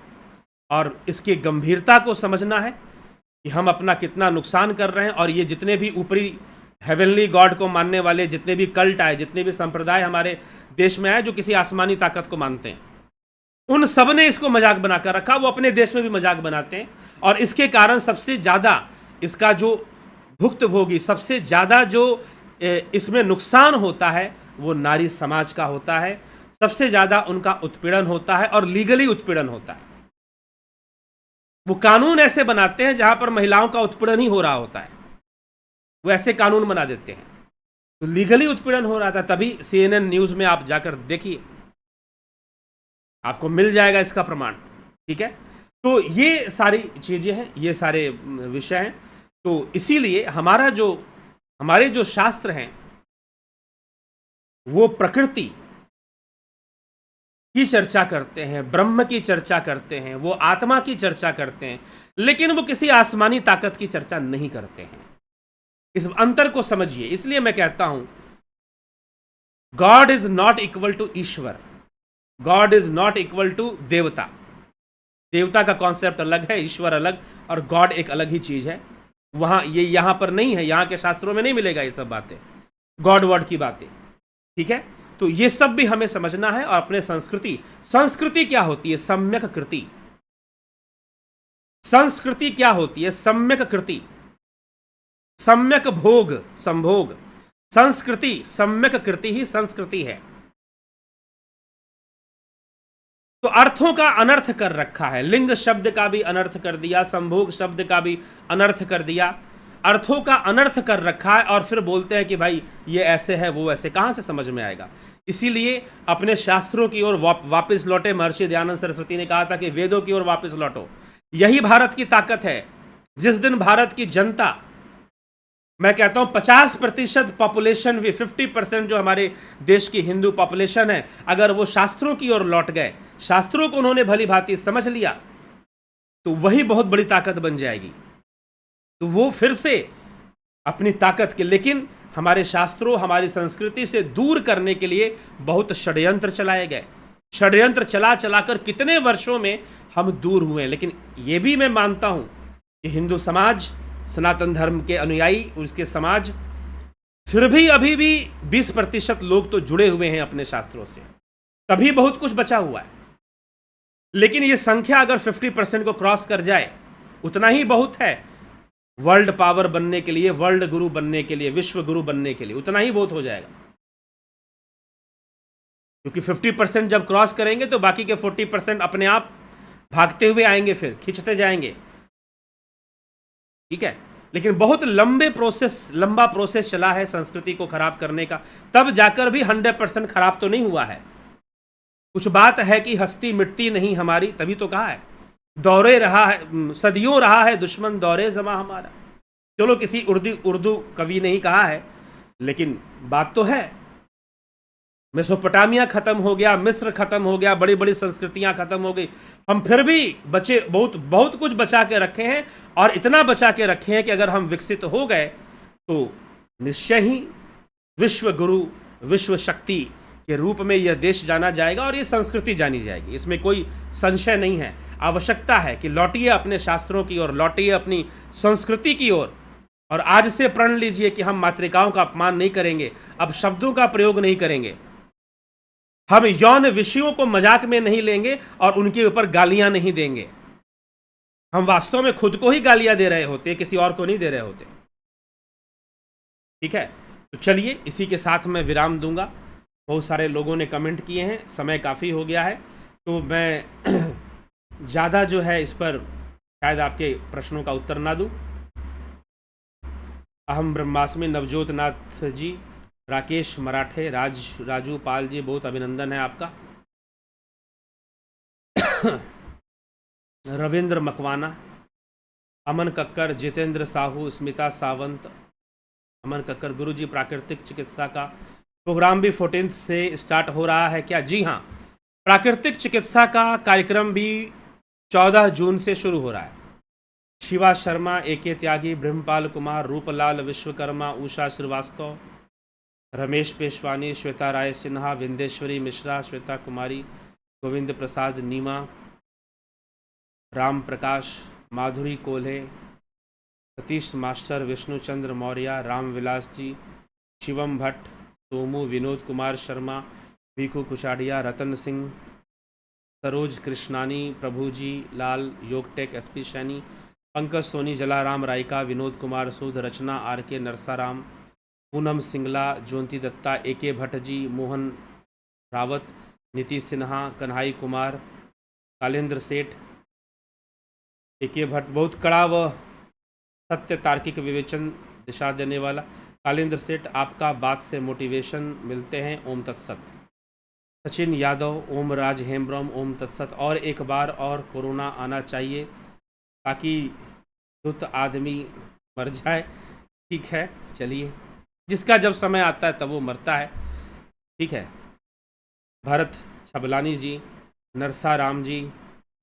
और इसकी गंभीरता को समझना है कि हम अपना कितना नुकसान कर रहे हैं। और ये जितने भी ऊपरी हेवनली गॉड को मानने वाले जितने भी कल्ट आए, जितने भी संप्रदाय हमारे देश में आए जो किसी आसमानी ताकत को मानते हैं, उन सब ने इसको मजाक बनाकर रखा। वो अपने देश में भी मजाक बनाते हैं और इसके कारण सबसे ज़्यादा इसका जो भुक्तभोगी, सबसे ज़्यादा जो इसमें नुकसान होता है वो नारी समाज का होता है। सबसे ज़्यादा उनका उत्पीड़न होता है और लीगली उत्पीड़न होता है। वो कानून ऐसे बनाते हैं जहां पर महिलाओं का उत्पीड़न ही हो रहा होता है, वो ऐसे कानून बना देते हैं। तो लीगली उत्पीड़न हो रहा था, तभी CNN न्यूज़ में आप जाकर देखिए, आपको मिल जाएगा इसका प्रमाण। ठीक है, तो ये सारी चीज़ें हैं, ये सारे विषय हैं। तो इसीलिए हमारे जो शास्त्र हैं वो प्रकृति की चर्चा करते हैं, ब्रह्म की चर्चा करते हैं, वो आत्मा की चर्चा करते हैं, लेकिन वो किसी आसमानी ताकत की चर्चा नहीं करते हैं। इस अंतर को समझिए। इसलिए मैं कहता हूं God is not equal to Ishwar, God is not equal to devta. देवता का कॉन्सेप्ट अलग है, ईश्वर अलग, और गॉड एक अलग ही चीज है। यहां पर नहीं है, यहां के शास्त्रों में नहीं मिलेगा ये सब बातें, गॉड वर्ड की बातें। ठीक है, तो ये सब भी हमें समझना है। और अपने संस्कृति क्या होती है? सम्यक कृति। संस्कृति क्या होती है? सम्यक कृति, सम्यक भोग, संभोग। संस्कृति, सम्यक कृति ही संस्कृति है। तो अर्थों का अनर्थ कर रखा है, लिंग शब्द का भी अनर्थ कर दिया, संभोग शब्द का भी अनर्थ कर दिया, अर्थों का अनर्थ कर रखा है। और फिर बोलते हैं कि भाई ये ऐसे है वो ऐसे, कहां से समझ में आएगा? इसीलिए अपने शास्त्रों की ओर वापस लौटे। महर्षि दयानंद सरस्वती ने कहा था कि वेदों की ओर वापस लौटो, यही भारत की ताकत है। जिस दिन भारत की जनता, मैं कहता हूं 50% पॉपुलेशन भी, 50% जो हमारे देश की हिंदू पॉपुलेशन है, अगर वो शास्त्रों की ओर लौट गए, शास्त्रों को उन्होंने भली भांति समझ लिया, तो वही बहुत बड़ी ताकत बन जाएगी। तो वो फिर से अपनी ताकत के, लेकिन हमारे शास्त्रों, हमारी संस्कृति से दूर करने के लिए बहुत षड्यंत्र चलाए गए। षड्यंत्र चला चलाकर कितने वर्षों में हम दूर हुए। लेकिन ये भी मैं मानता हूं कि हिंदू समाज, सनातन धर्म के अनुयायी, उसके समाज, फिर भी अभी भी 20% लोग तो जुड़े हुए हैं अपने शास्त्रों से, तभी बहुत कुछ बचा हुआ है। लेकिन ये संख्या अगर 50% को क्रॉस कर जाए, उतना ही बहुत है वर्ल्ड पावर बनने के लिए, वर्ल्ड गुरु बनने के लिए, विश्व गुरु बनने के लिए, उतना ही बहुत हो जाएगा। क्योंकि 50% जब क्रॉस करेंगे तो बाकी के 40% अपने आप भागते हुए आएंगे, फिर खींचते जाएंगे। ठीक है, लेकिन बहुत लंबा प्रोसेस चला है संस्कृति को खराब करने का, तब जाकर भी 100% खराब तो नहीं हुआ है। कुछ बात है कि हस्ती मिटती नहीं हमारी, तभी तो कहा है दौरे रहा है, सदियों रहा है दुश्मन दौरे जमा हमारा। चलो किसी उर्दू कवि ने ही कहा है, लेकिन बात तो है। मेसोपोटामिया खत्म हो गया, मिस्र खत्म हो गया, बड़ी बड़ी संस्कृतियां खत्म हो गई, हम फिर भी बचे, बहुत कुछ बचा के रखे हैं। और इतना बचा के रखे हैं कि अगर हम विकसित हो गए तो निश्चय ही विश्व गुरु, विश्व शक्ति के रूप में यह देश जाना जाएगा और यह संस्कृति जानी जाएगी, इसमें कोई संशय नहीं है। आवश्यकता है कि लौटिए अपने शास्त्रों की ओर, लौटिए अपनी संस्कृति की ओर, और आज से प्रण लीजिए कि हम मातृकाओं का अपमान नहीं करेंगे, अब शब्दों का प्रयोग नहीं करेंगे, हम यौन विषयों को मजाक में नहीं लेंगे और उनके ऊपर गालियां नहीं देंगे। हम वास्तव में खुद को ही गालियां दे रहे होते, किसी और को नहीं दे रहे होते। ठीक है, तो चलिए इसी के साथ मैं विराम दूंगा। बहुत सारे लोगों ने कमेंट किए हैं, समय काफ़ी हो गया है, तो मैं ज़्यादा जो है इस पर शायद आपके प्रश्नों का उत्तर ना दूं। अहम ब्रह्मास्मि नवजोत नाथ जी, राकेश मराठे, राजू पाल जी, बहुत अभिनंदन है आपका। रविंद्र मकवाना, अमन कक्कर, जितेंद्र साहू, स्मिता सावंत, अमन कक्कर, गुरुजी प्राकृतिक चिकित्सा का प्रोग्राम भी 14 से स्टार्ट हो रहा है क्या? जी हाँ, प्राकृतिक चिकित्सा का कार्यक्रम भी 14 जून से शुरू हो रहा है। शिवा शर्मा, एके त्यागी, ब्रह्मपाल कुमार, रूपलाल विश्वकर्मा, उषा श्रीवास्तव, रमेश पेशवानी, श्वेता राय सिन्हा, विंदेश्वरी मिश्रा, श्वेता कुमारी, गोविंद प्रसाद नीमा, राम प्रकाश, माधुरी कोल्हे, सतीश मास्टर, विष्णुचंद्र मौर्य, रामविलास जी, शिवम भट्ट, सोमू, विनोद कुमार शर्मा, वीकू कुचाडिया, रतन सिंह, सरोज कृष्णानी, प्रभुजी लाल, योगटेक, एसपी सैनी, पंकज सोनी, जलाराम रायका, विनोद कुमार सूद, रचना आरके नरसाराम, पूनम सिंगला, ज्योति दत्ता, एके भट्ट जी, मोहन रावत, नीति सिन्हा, कन्हाई कुमार, कालेंद्र सेठ, एके भट्ट, बहुत कड़ा व सत्य तार्किक विवेचन दिशा देने वाला कालेंद्र सेठ, आपका बात से मोटिवेशन मिलते हैं, ओम तत्सत। सचिन यादव, ओम राज हेम्ब्रम, ओम तत्सत। और एक बार और कोरोना आना चाहिए ताकि दुष्ट आदमी मर जाए। ठीक है, चलिए, जिसका जब समय आता है तब वो मरता है। ठीक है। भरत छबलानी जी, नरसा राम जी,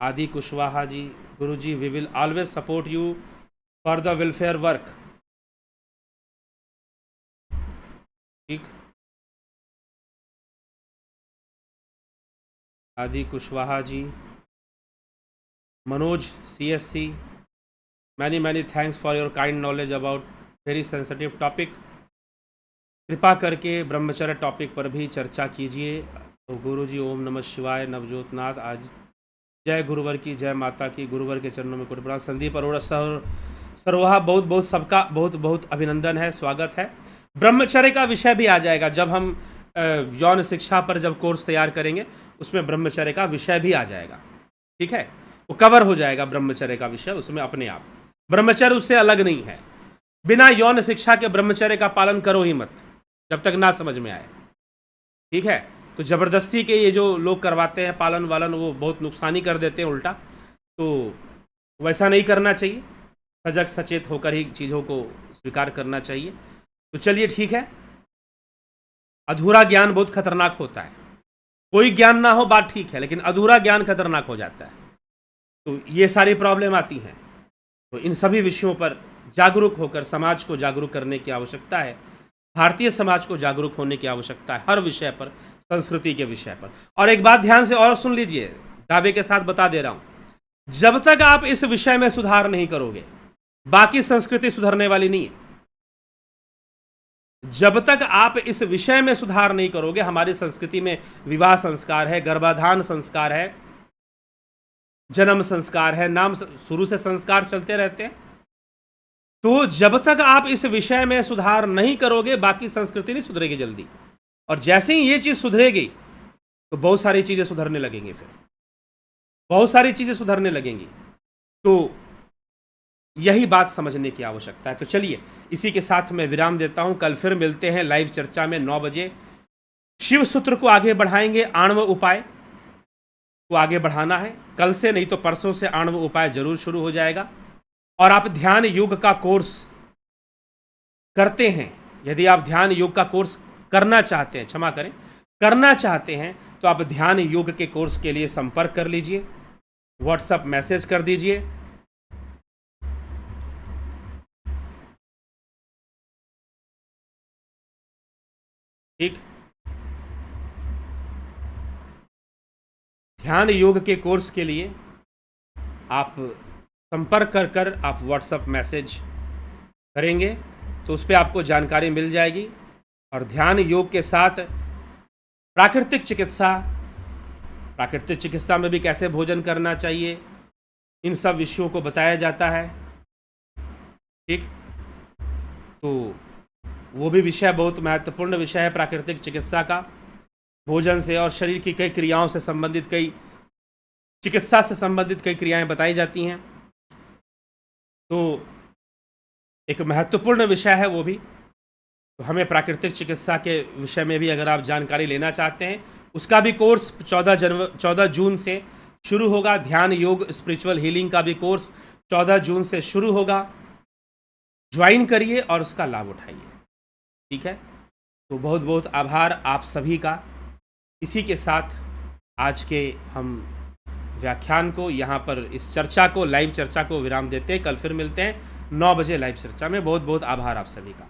आदि Kushwaha ji, guru ji, we will always support you for the welfare work. ठीक, Aadi Kushwaha ji, Manoj CSC, many thanks for your kind knowledge about very sensitive topic. कृपा करके ब्रह्मचर्य टॉपिक पर भी चर्चा कीजिए। तो गुरु जी, ओम नमः शिवाय, नवजोतनाथ, आज जय गुरुवर की, जय माता की, गुरुवर के चरणों में कोटि प्रणाम। संदीप अरोड़ा सरोहा, बहुत सबका बहुत अभिनंदन है, स्वागत है। ब्रह्मचर्य का विषय भी आ जाएगा जब हम यौन शिक्षा पर जब कोर्स तैयार करेंगे, उसमें ब्रह्मचर्य का विषय भी आ जाएगा। ठीक है, वो कवर हो जाएगा ब्रह्मचर्य का विषय उसमें अपने आप। ब्रह्मचर्य उससे अलग नहीं है। बिना यौन शिक्षा के ब्रह्मचर्य का पालन करो ही मत, जब तक ना समझ में आए। ठीक है, तो ज़बरदस्ती के ये जो लोग करवाते हैं पालन वालन, वो बहुत नुकसानी कर देते हैं उल्टा। तो वैसा नहीं करना चाहिए, सजग सचेत होकर ही चीज़ों को स्वीकार करना चाहिए। तो चलिए, ठीक है। अधूरा ज्ञान बहुत खतरनाक होता है। कोई ज्ञान ना हो बात ठीक है, लेकिन अधूरा ज्ञान खतरनाक हो जाता है। तो ये सारी प्रॉब्लम आती हैं। तो इन सभी विषयों पर जागरूक होकर समाज को जागरूक करने की आवश्यकता है। भारतीय समाज को जागरूक होने की आवश्यकता है हर विषय पर, संस्कृति के विषय पर। और एक बात ध्यान से और सुन लीजिए, दावे के साथ बता दे रहा हूं, जब तक आप इस विषय में सुधार नहीं करोगे, बाकी संस्कृति सुधरने वाली नहीं है। जब तक आप इस विषय में सुधार नहीं करोगे, हमारी संस्कृति में विवाह संस्कार है, गर्भाधान संस्कार है, जन्म संस्कार है, नाम शुरू से संस्कार चलते रहते हैं। तो जब तक आप इस विषय में सुधार नहीं करोगे, बाकी संस्कृति नहीं सुधरेगी जल्दी। और जैसे ही ये चीज सुधरेगी तो बहुत सारी चीजें सुधरने लगेंगी, फिर बहुत सारी चीजें सुधरने लगेंगी। तो यही बात समझने की आवश्यकता है। तो चलिए इसी के साथ मैं विराम देता हूं। कल फिर मिलते हैं लाइव चर्चा में 9 बजे। शिव सूत्र को आगे बढ़ाएंगे, आणव उपाय को आगे बढ़ाना है। कल से नहीं तो परसों से आणव उपाय जरूर शुरू हो जाएगा। और आप ध्यान योग का कोर्स करते हैं, यदि आप ध्यान योग का कोर्स करना चाहते हैं, क्षमा करें, करना चाहते हैं, तो आप ध्यान योग के कोर्स के लिए संपर्क कर लीजिए, व्हाट्सएप मैसेज कर दीजिए। ठीक, ध्यान योग के कोर्स के लिए आप संपर्क कर आप व्हाट्सएप मैसेज करेंगे तो उस पर आपको जानकारी मिल जाएगी। और ध्यान योग के साथ प्राकृतिक चिकित्सा में भी कैसे भोजन करना चाहिए, इन सब विषयों को बताया जाता है। ठीक, तो वो भी विषय बहुत महत्वपूर्ण विषय है प्राकृतिक चिकित्सा का। भोजन से और शरीर की कई क्रियाओं से संबंधित, कई चिकित्सा से संबंधित कई क्रियाएं बताई जाती हैं। तो एक महत्वपूर्ण विषय है वो भी। तो हमें प्राकृतिक चिकित्सा के विषय में भी अगर आप जानकारी लेना चाहते हैं, उसका भी कोर्स 14 जून से शुरू होगा। ध्यान योग स्पिरिचुअल हीलिंग का भी कोर्स 14 जून से शुरू होगा। ज्वाइन करिए और उसका लाभ उठाइए। ठीक है, तो बहुत बहुत आभार आप सभी का। इसी के साथ आज के हम व्याख्यान को, यहाँ पर इस चर्चा को, लाइव चर्चा को विराम देते हैं। कल फिर मिलते हैं 9 बजे लाइव चर्चा में। बहुत बहुत आभार आप सभी का।